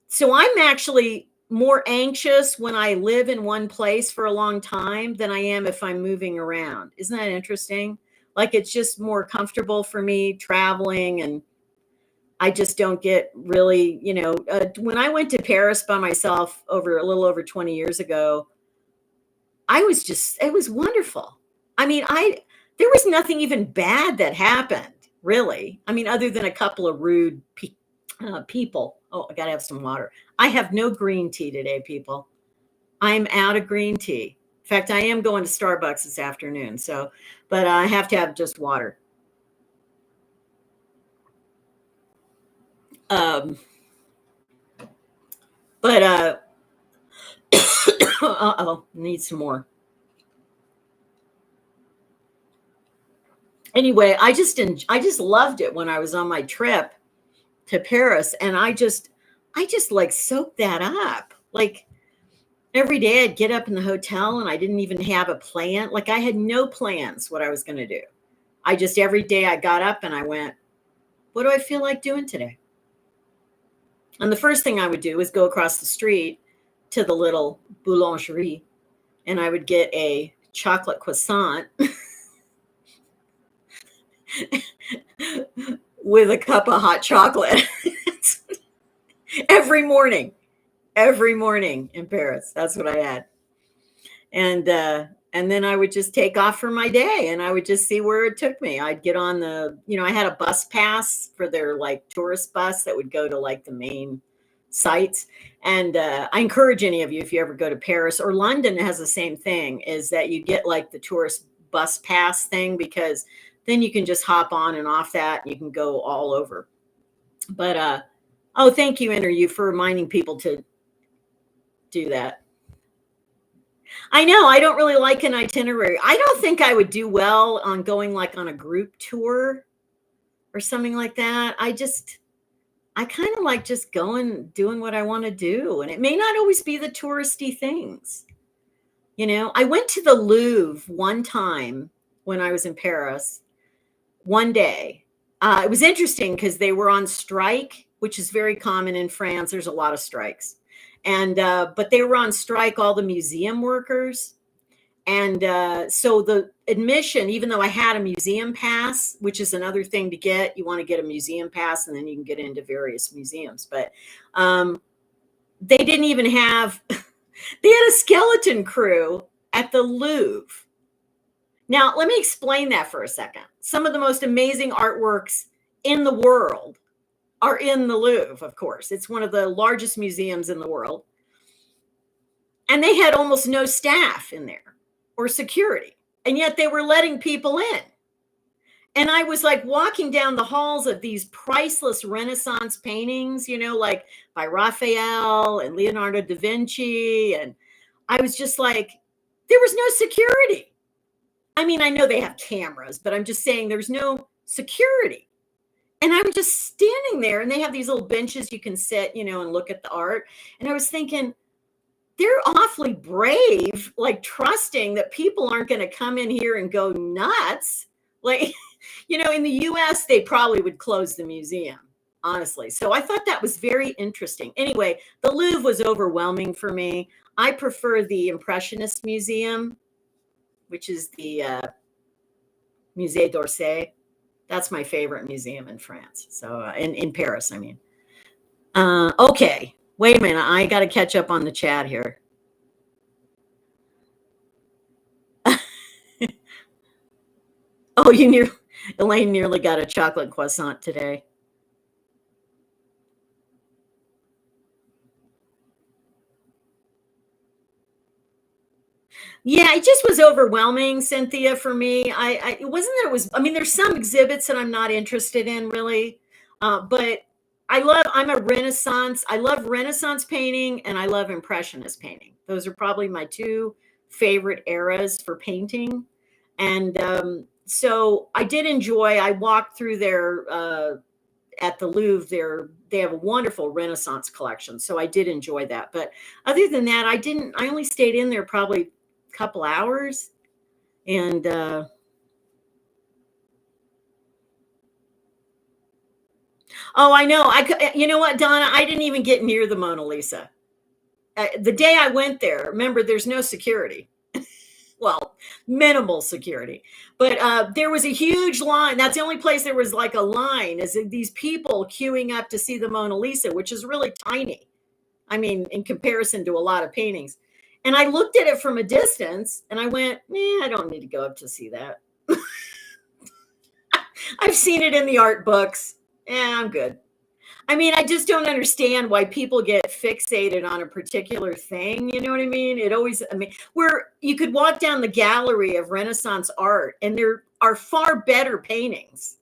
So I'm actually more anxious when I live in one place for a long time than I am if I'm moving around. Isn't that interesting? Like it's just more comfortable for me traveling, and I just don't get really, when I went to Paris by myself over a little over 20 years ago, it was wonderful. I mean, there was nothing even bad that happened, really. I mean, other than a couple of rude people. Oh, I got to have some water. I have no green tea today, people. I'm out of green tea. In fact, I am going to Starbucks this afternoon. So, but I have to have just water. Um, but uh-oh, need some more. Anyway, I just loved it when I was on my trip to Paris, and I just like soaked that up. Like every day I'd get up in the hotel and I didn't even have a plan. Like I had no plans what I was going to do. I just every day I got up and I went, what do I feel like doing today? And the first thing I would do is go across the street to the little boulangerie, and I would get a chocolate croissant with a cup of hot chocolate every morning in Paris. That's what I had. And then I would just take off for my day, and I would just see where it took me. I'd get on I had a bus pass for their like tourist bus that would go to like the main sites. And I encourage any of you, if you ever go to Paris, or London has the same thing, is that you get like the tourist bus pass thing, because then you can just hop on and off that and you can go all over. But oh, thank you, Interview, for reminding people to do that. I know I don't really like an itinerary. I don't think I would do well on going like on a group tour or something like that. I kind of like just going, doing what I want to do. And it may not always be the touristy things. I went to the Louvre one time when I was in Paris, one day. It was interesting because they were on strike, which is very common in France. There's a lot of strikes. And but they were on strike, all the museum workers. And so the admission, even though I had a museum pass, which is another thing to get, you want to get a museum pass and then you can get into various museums. But they didn't even have, they had a skeleton crew at the Louvre. Now, let me explain that for a second. Some of the most amazing artworks in the world are in the Louvre, of course. It's one of the largest museums in the world. And they had almost no staff in there or security. And yet they were letting people in. And I was like walking down the halls of these priceless Renaissance paintings, like by Raphael and Leonardo da Vinci. And I was just like, there was no security. I mean, I know they have cameras, but I'm just saying there's no security. And I'm just standing there, and they have these little benches you can sit, and look at the art. And I was thinking, they're awfully brave, like trusting that people aren't going to come in here and go nuts. Like, in the US, they probably would close the museum, honestly. So I thought that was very interesting. Anyway, the Louvre was overwhelming for me. I prefer the Impressionist Museum, which is the Musée d'Orsay. That's my favorite museum in France. So in Paris, I mean. Okay, wait a minute. I got to catch up on the chat here. Oh, Elaine nearly got a chocolate croissant today. Yeah, it just was overwhelming, Cynthia, for me. It wasn't that it was, I mean, there's some exhibits that I'm not interested in really. But I'm a Renaissance, I love Renaissance painting and I love Impressionist painting. Those are probably my two favorite eras for painting. And so I walked through at the Louvre, they have a wonderful Renaissance collection. So I did enjoy that. But other than that, I only stayed in there probably a couple hours. And oh, I know. You know what, Donna? I didn't even get near the Mona Lisa. The day I went there, remember, there's no security. Well, minimal security, but there was a huge line. That's the only place there was like a line, is these people queuing up to see the Mona Lisa, which is really tiny. I mean, in comparison to a lot of paintings. And I looked at it from a distance and I went, I don't need to go up to see that. I've seen it in the art books. I'm good. I mean, I just don't understand why people get fixated on a particular thing. You know what I mean? Where you could walk down the gallery of Renaissance art and there are far better paintings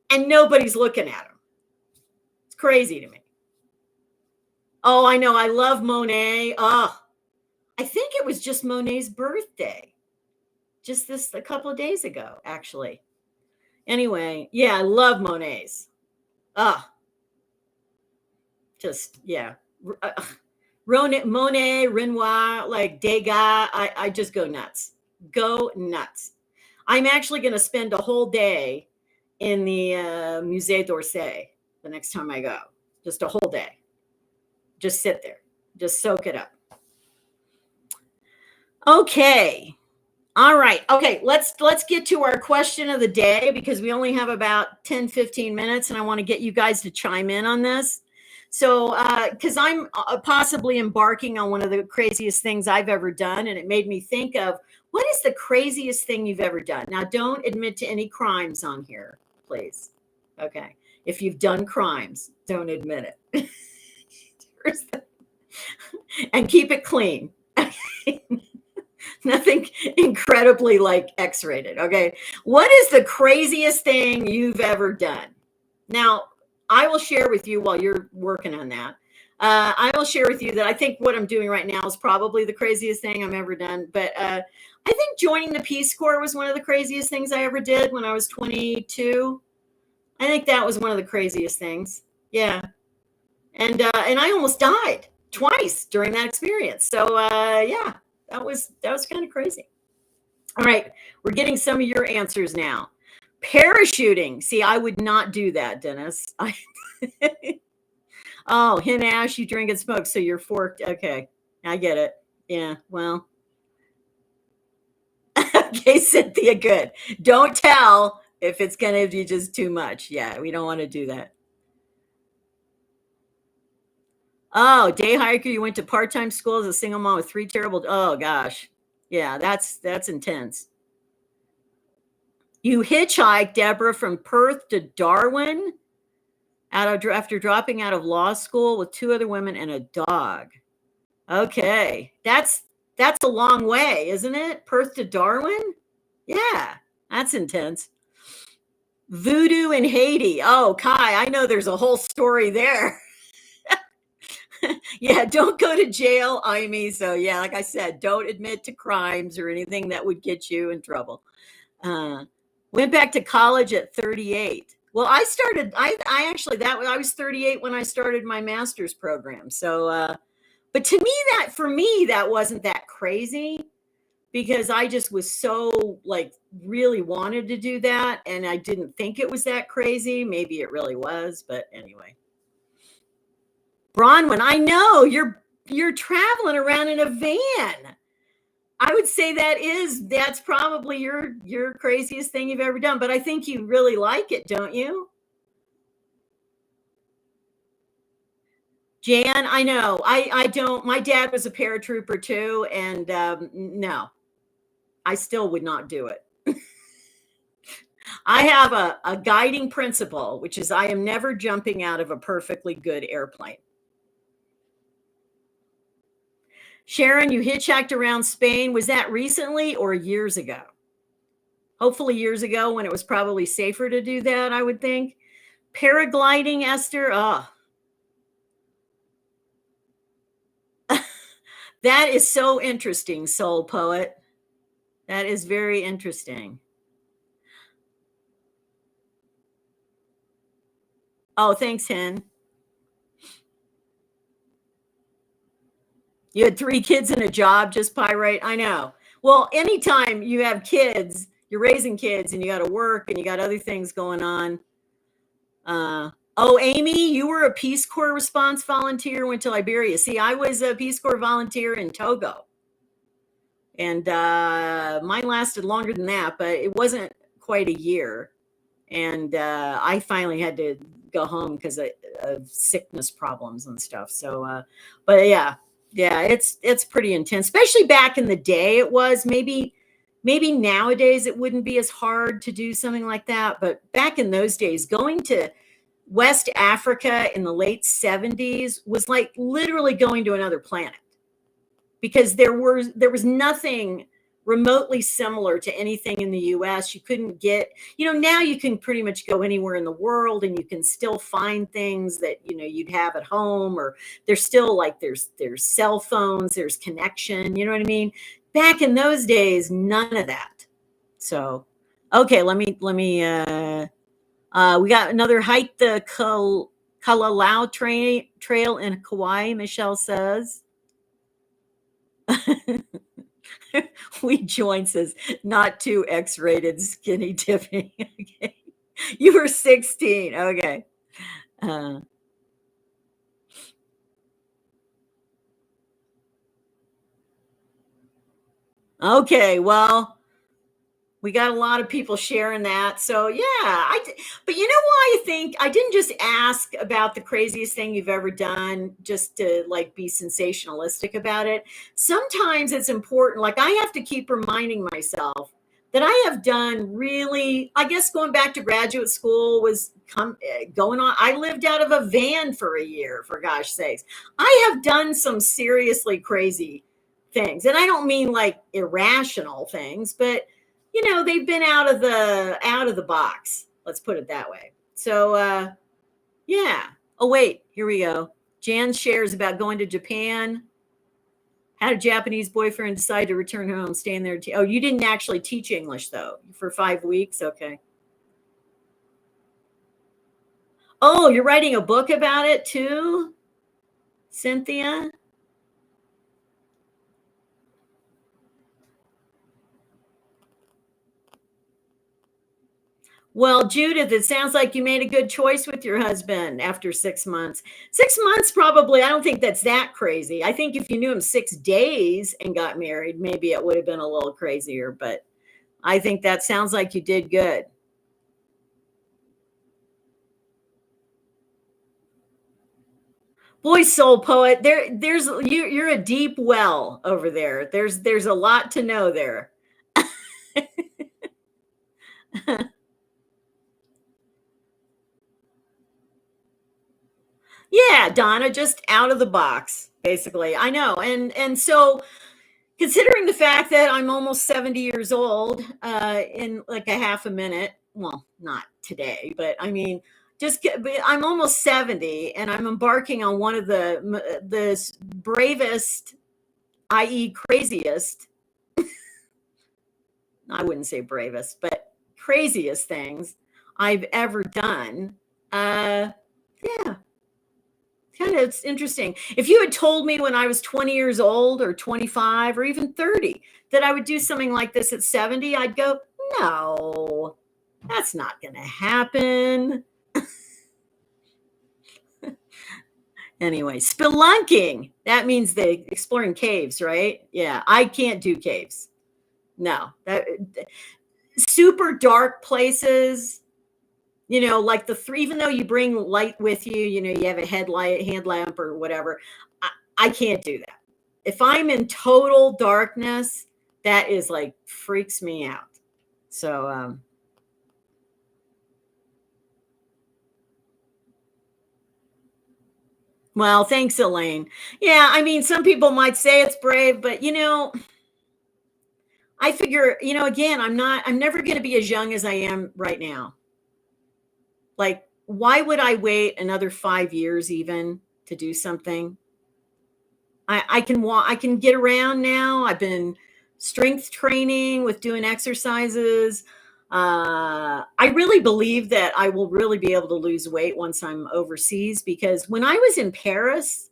and nobody's looking at them. It's crazy to me. Oh, I know. I love Monet. Oh, I think it was just Monet's birthday. Just a couple of days ago, actually. Anyway, yeah, I love Monet's. Oh, just, yeah. Monet, Renoir, like Degas, I just go nuts. Go nuts. I'm actually going to spend a whole day in the Musée d'Orsay the next time I go. Just a whole day. Just sit there. Just soak it up. Okay. All right. Okay, let's get to our question of the day because we only have about 10, 15 minutes and I want to get you guys to chime in on this. So, because I'm possibly embarking on one of the craziest things I've ever done, and it made me think of, what is the craziest thing you've ever done? Now, don't admit to any crimes on here, please. Okay. If you've done crimes, don't admit it. And keep it clean. Nothing incredibly like X-rated. Okay. What is the craziest thing you've ever done? Now, I will share with you while you're working on that. I will share with you that I think what I'm doing right now is probably the craziest thing I've ever done. But I think joining the Peace Corps was one of the craziest things I ever did when I was 22. I think that was one of the craziest things. Yeah. And I almost died twice during that experience. So yeah, that was kind of crazy. All right, we're getting some of your answers now. Parachuting. See, I would not do that, Dennis. Oh, Hen Ash, you drink and smoke, so you're forked. Okay, I get it. Yeah, well. Okay, Cynthia, good. Don't tell if it's going to be just too much. Yeah, we don't want to do that. Oh, day hiker, you went to part-time school as a single mom with 3 terrible. Oh gosh. Yeah, that's intense. You hitchhiked, Deborah, from Perth to Darwin after dropping out of law school with 2 other women and a dog. Okay. That's a long way, isn't it? Perth to Darwin? Yeah, that's intense. Voodoo in Haiti. Oh, Kai, I know there's a whole story there. Yeah, don't go to jail, Amy. So yeah, like I said, don't admit to crimes or anything that would get you in trouble. Went back to college at 38. Well, I was 38 when I started my master's program. So, but to me, that wasn't that crazy. because I just was so like really wanted to do that. And I didn't think it was that crazy. Maybe it really was, but anyway. Bronwyn, I know you're traveling around in a van. I would say that's probably your craziest thing you've ever done, but I think you really like it, don't you? Jan, I know. I don't. My dad was a paratrooper too, and no, I still would not do it. I have a guiding principle, which is I am never jumping out of a perfectly good airplane. Sharon, you hitchhiked around Spain. Was that recently or years ago? Hopefully years ago when it was probably safer to do that, I would think. Paragliding, Esther. Oh, that is so interesting, Soul Poet. That is very interesting. Oh, thanks, Hen. You had 3 kids and a job, just pyrite. I know. Well, anytime you have kids, you're raising kids and you got to work and you got other things going on. Oh, Amy, you were a Peace Corps response volunteer, went to Liberia. See, I was a Peace Corps volunteer in Togo. And mine lasted longer than that, but it wasn't quite a year. And I finally had to go home because of sickness problems and stuff. So, but yeah, it's pretty intense, especially back in the day. It was maybe nowadays it wouldn't be as hard to do something like that. But back in those days, going to West Africa in the late 70s was like literally going to another planet, because there was nothing remotely similar to anything in the US. You couldn't get, now you can pretty much go anywhere in the world and you can still find things that, you'd have at home, or there's still like, there's cell phones, there's connection, you know what I mean? Back in those days, none of that. So, okay, let me, we got another hike the Kalalau trail in Kauai, Michelle says. We join, says, not too X-rated skinny dipping. Okay. You were 16. Okay. Okay. Well, we got a lot of people sharing that. So yeah, but you know why I think I didn't just ask about the craziest thing you've ever done just to like be sensationalistic about it. Sometimes it's important. Like I have to keep reminding myself that I have done really, I guess going back to graduate school was going on. I lived out of a van for a year, for gosh sakes. I have done some seriously crazy things. And I don't mean like irrational things, but they've been out of the box. Let's put it that way. So yeah. Oh wait, here we go. Jan shares about going to Japan. Had a Japanese boyfriend, decide to return home, staying there. Oh, you didn't actually teach English though for 5 weeks. Okay. Oh, you're writing a book about it too, Cynthia? Well, Judith, it sounds like you made a good choice with your husband after 6 months. 6 months, probably. I don't think that's that crazy. I think if you knew him 6 days and got married, maybe it would have been a little crazier. But I think that sounds like you did good. Boy, Soul Poet, you're a deep well over there. There's a lot to know there. Yeah, Donna, just out of the box, basically. I know. And so considering the fact that I'm almost 70 years old, in like a half a minute, well, not today, but I mean, I'm almost 70 and I'm embarking on one of the bravest, i.e. craziest, I wouldn't say bravest, but craziest things I've ever done. Yeah. It's interesting. If you had told me when I was 20 years old or 25 or even 30 that I would do something like this at 70, I'd go, no, that's not going to happen. Anyway, spelunking. That means exploring caves, right? Yeah, I can't do caves. No, super dark places. Like even though you bring light with you, you have a hand lamp or whatever. I can't do that. If I'm in total darkness, that is like freaks me out. So, well, thanks, Elaine. Yeah, I mean, some people might say it's brave, but I figure, again, I'm never going to be as young as I am right now. Like, why would I wait another 5 years even to do something? I can walk, I can get around now. I've been strength training with doing exercises. I really believe that I will really be able to lose weight once I'm overseas, because when I was in Paris,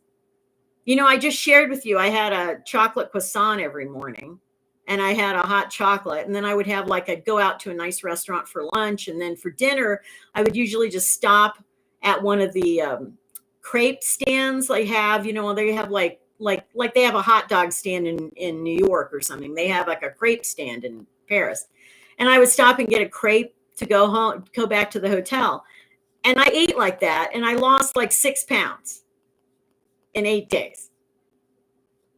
I just shared with you, I had a chocolate croissant every morning and I had a hot chocolate. And then I would have I'd go out to a nice restaurant for lunch. And then for dinner, I would usually just stop at one of the crepe stands they have, they have like they have a hot dog stand in New York or something. They have like a crepe stand in Paris. And I would stop and get a crepe to go back to the hotel. And I ate like that. And I lost like 6 pounds in 8 days.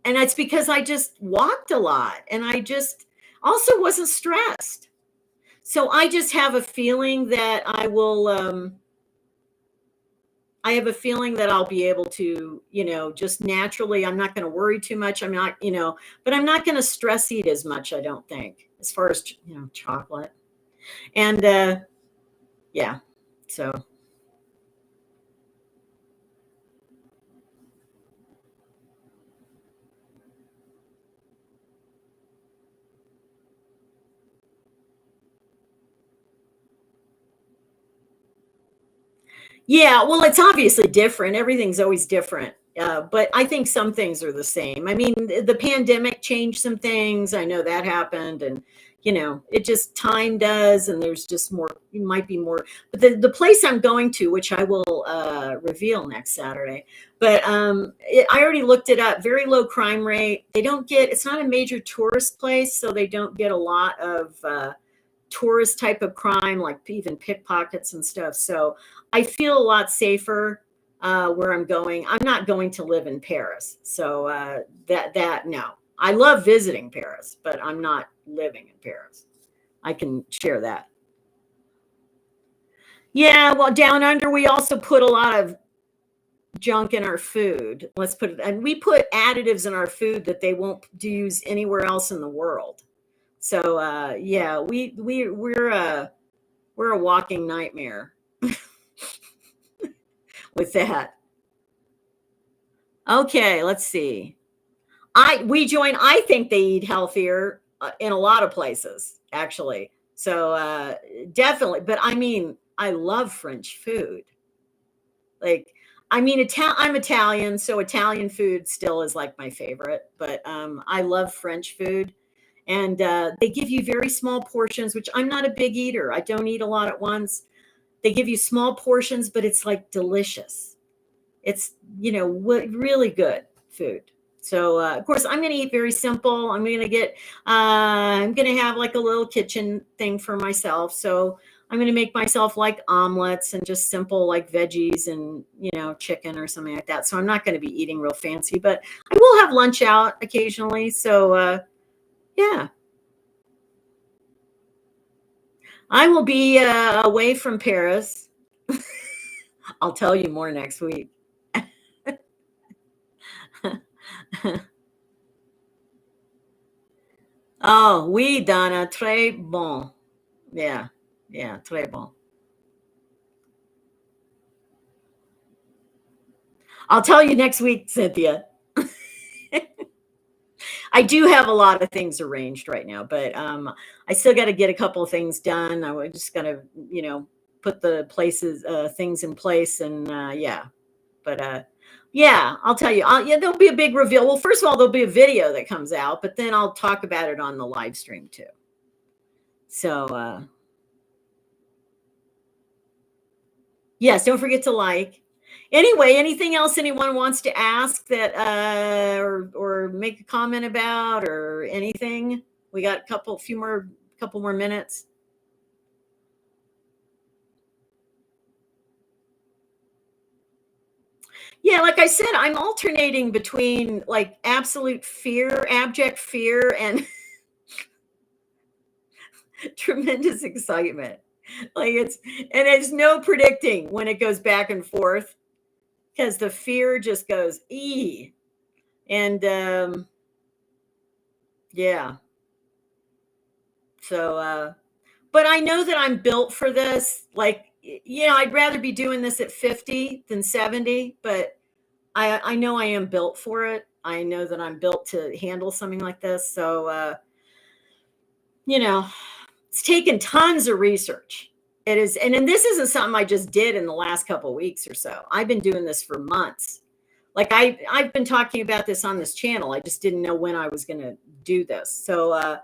And it's because I just walked a lot and I just also wasn't stressed. So I just have a feeling that I have a feeling that I'll be able to, just naturally, I'm not going to worry too much. I'm not, but I'm not going to stress eat as much, I don't think, as far as, chocolate. And yeah, so. Yeah, well, it's obviously different. Everything's always different. But I think some things are the same. I mean, the pandemic changed some things. I know that happened. And, it just time does. And there's just more, it might be more. But the place I'm going to, which I will reveal next Saturday, but I already looked it up. Very low crime rate. It's not a major tourist place, so they don't get a lot of tourist type of crime, like even pickpockets and stuff. So I feel a lot safer where I'm going. I'm not going to live in Paris. So no. I love visiting Paris, but I'm not living in Paris. I can share that. Yeah, well, down under, we also put a lot of junk in our food. Let's put it, and we put additives in our food that they won't use anywhere else in the world. So yeah, we're a walking nightmare with that. Okay, let's see. I think they eat healthier in a lot of places, actually. So definitely, but I mean, I love French food. Like, I mean, I'm Italian, so Italian food still is like my favorite. But I love French food, and they give you very small portions, which I'm not a big eater. I don't eat a lot at once. They give you small portions, but it's like delicious. It's, really good food. So, of course, I'm going to eat very simple. I'm going to have like a little kitchen thing for myself. So I'm going to make myself like omelets and just simple like veggies and, chicken or something like that. So I'm not going to be eating real fancy, but I will have lunch out occasionally. So, yeah, I will be away from Paris. I'll tell you more next week. Oh, oui, Donna, très bon. Yeah, yeah, très bon. I'll tell you next week, Cynthia. I do have a lot of things arranged right now, but I still got to get a couple of things done. I was just gonna, put the things in place, and yeah. But Yeah, I'll tell you. Yeah, there'll be a big reveal. Well, first of all, there'll be a video that comes out, but then I'll talk about it on the live stream too. So, yes, don't forget to like. Anyway, anything else anyone wants to ask that or make a comment about or anything? We got couple more minutes. Yeah, like I said, I'm alternating between like absolute fear, abject fear, and tremendous excitement. Like it's no predicting when it goes back and forth because the fear just goes and yeah. So but I know that I'm built for this. Like I'd rather be doing this at 50 than 70, but I know I am built for it. I know that I'm built to handle something like this. So you know, it's taken tons of research. It is, and then this isn't something I just did in the last couple of weeks or so. I've been doing this for months. Like I've been talking about this on this channel. I just didn't know when I was going to do this. So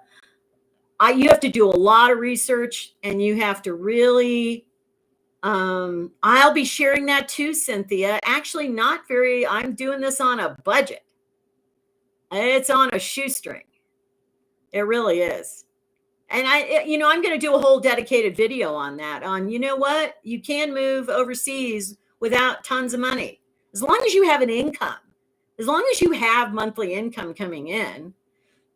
you have to do a lot of research, and you have to really. I'll be sharing that too, Cynthia. Actually, not very. I'm doing this on a budget. It's on a shoestring. It really is. And I'm going to do a whole dedicated video on that. On, what? You can move overseas without tons of money. As long as you have an income, as long as you have monthly income coming in,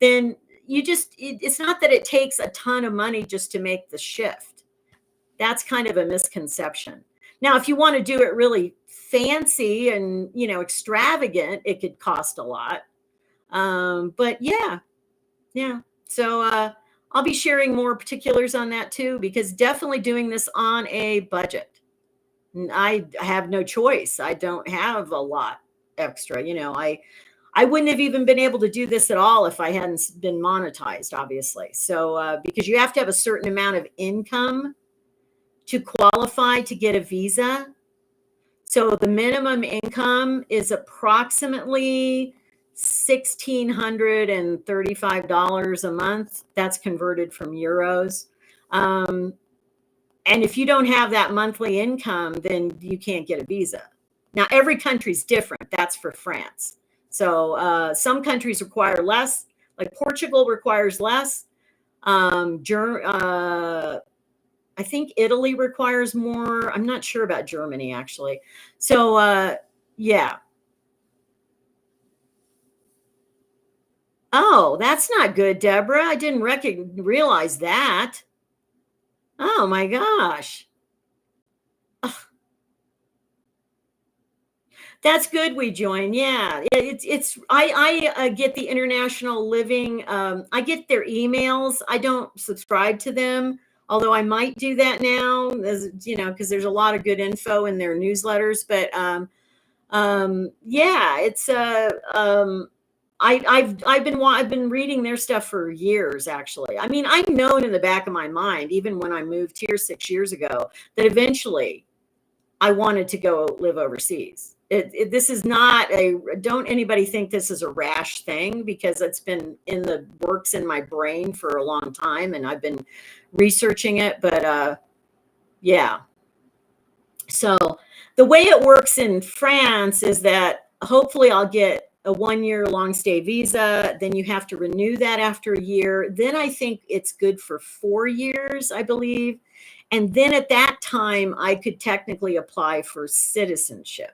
then it's not that it takes a ton of money just to make the shift. That's kind of a misconception. Now, if you want to do it really fancy and, extravagant, it could cost a lot. But yeah. So I'll be sharing more particulars on that too, because definitely doing this on a budget. I have no choice. I don't have a lot extra. I wouldn't have even been able to do this at all if I hadn't been monetized, obviously. So because you have to have a certain amount of income to qualify to get a visa. So the minimum income is approximately $1,635 a month. That's converted from euros. And if you don't have that monthly income, then you can't get a visa. Now, every country's different. That's for France. So some countries require less, like Portugal requires less. I think Italy requires more. I'm not sure about Germany, actually. So, yeah. Oh, that's not good, Deborah. I didn't realize that. Oh my gosh. Ugh. That's good we join. Yeah. I get the international living. I get their emails. I don't subscribe to them, although I might do that now, as because there's a lot of good info in their newsletters. But yeah, it's I've been reading their stuff for years, actually. I mean, I've known in the back of my mind, even when I moved here 6 years ago, that eventually I wanted to go live overseas. This is not don't anybody think this is a rash thing, because it's been in the works in my brain for a long time, and I've been researching it. But yeah. So the way it works in France is that hopefully I'll get a 1-year long stay visa. Then you have to renew that after a year. Then I think it's good for 4 years, I believe. And then at that time, I could technically apply for citizenship.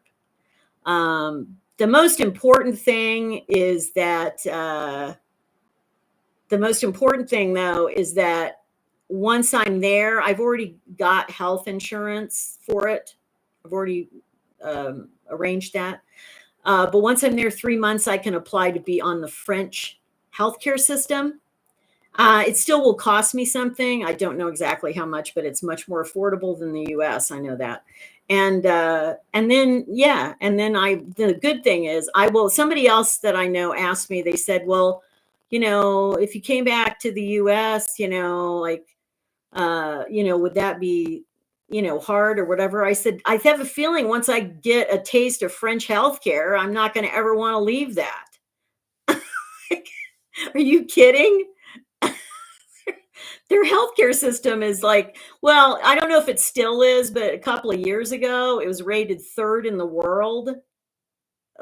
The most important thing is that once I'm there, I've already got health insurance for it. I've already arranged that. But once I'm there 3 months, I can apply to be on the French healthcare system. It still will cost me something. I don't know exactly how much, but it's much more affordable than the US. I know that. And then, yeah. And then the good thing is somebody else that I know asked me, they said, well, if you came back to the US, would that be hard or whatever. I said, I have a feeling once I get a taste of French healthcare, I'm not going to ever want to leave that. Are you kidding? Their healthcare system is like, well, I don't know if it still is, but a couple of years ago, it was rated third in the world,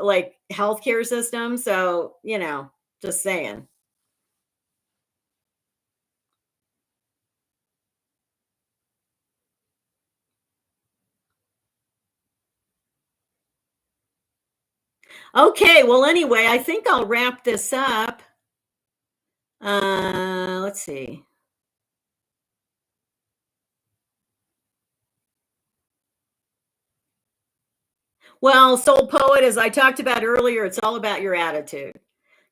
like healthcare system. So, just saying. Okay, well, anyway, I think I'll wrap this up. Let's see. Well, Soul Poet, as I talked about earlier, it's all about your attitude.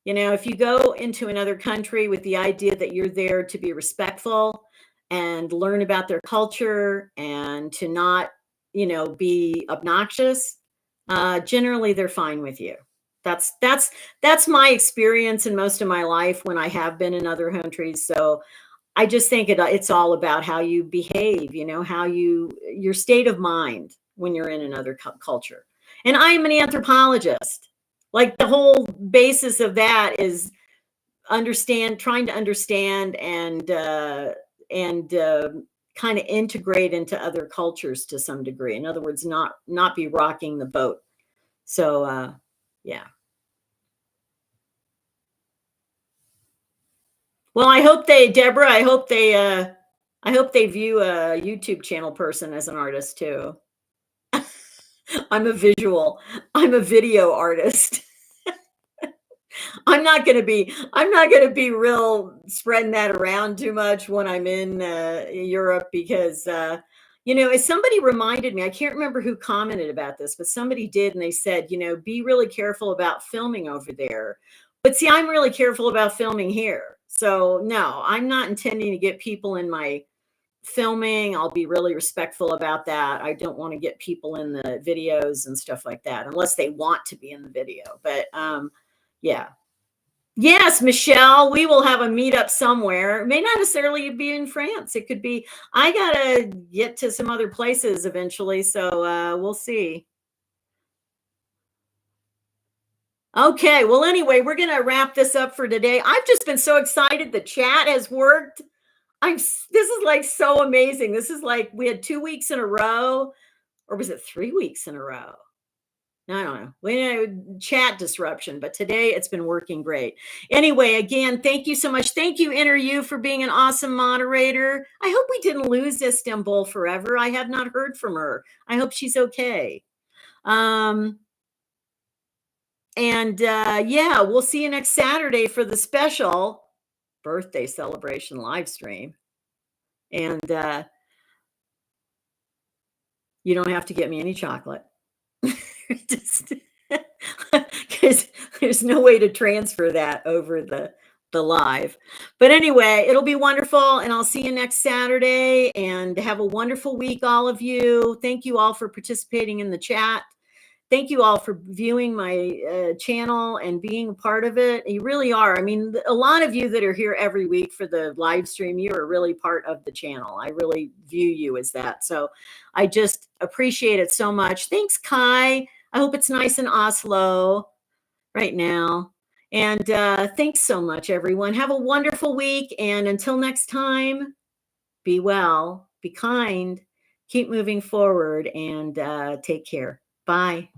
If you go into another country with the idea that you're there to be respectful and learn about their culture and to not, be obnoxious, generally they're fine with you. That's my experience in most of my life when I have been in other countries. So I just think it's all about how you behave, how your state of mind when you're in another culture. And I am an anthropologist. Like the whole basis of that is trying to understand and kind of integrate into other cultures to some degree. In other words, not be rocking the boat. So yeah. Well, Deborah, I hope they view a YouTube channel person as an artist too. I'm a video artist. I'm not going to be real spreading that around too much when I'm in Europe because as somebody reminded me, I can't remember who commented about this, but somebody did, and they said, be really careful about filming over there. But see, I'm really careful about filming here. So no, I'm not intending to get people in my filming. I'll be really respectful about that. I don't want to get people in the videos and stuff like that unless they want to be in the video. But yeah. Yes, Michelle, we will have a meetup somewhere. It may not necessarily be in France. It could be, I got to get to some other places eventually. So we'll see. Okay. Well, anyway, we're going to wrap this up for today. I've just been so excited. The chat has worked. This is like so amazing. This is like we had 2 weeks in a row, or was it 3 weeks in a row? I don't know. We had chat disruption, but today it's been working great. Anyway, again, thank you so much. Thank you, You, for being an awesome moderator. I hope we didn't lose Istanbul forever. I have not heard from her. I hope she's okay. Yeah, we'll see you next Saturday for the special birthday celebration live stream. And you don't have to get me any chocolate. Just because there's no way to transfer that over the live. But anyway, it'll be wonderful, and I'll see you next Saturday. And have a wonderful week, all of you. Thank you all for participating in the chat. Thank you all for viewing my channel and being a part of it. You really are. I mean, a lot of you that are here every week for the live stream, you are really part of the channel. I really view you as that. So I just appreciate it so much. Thanks, Kai. I hope it's nice in Oslo right now. And thanks so much, everyone. Have a wonderful week. And until next time, be well, be kind, keep moving forward, and take care. Bye.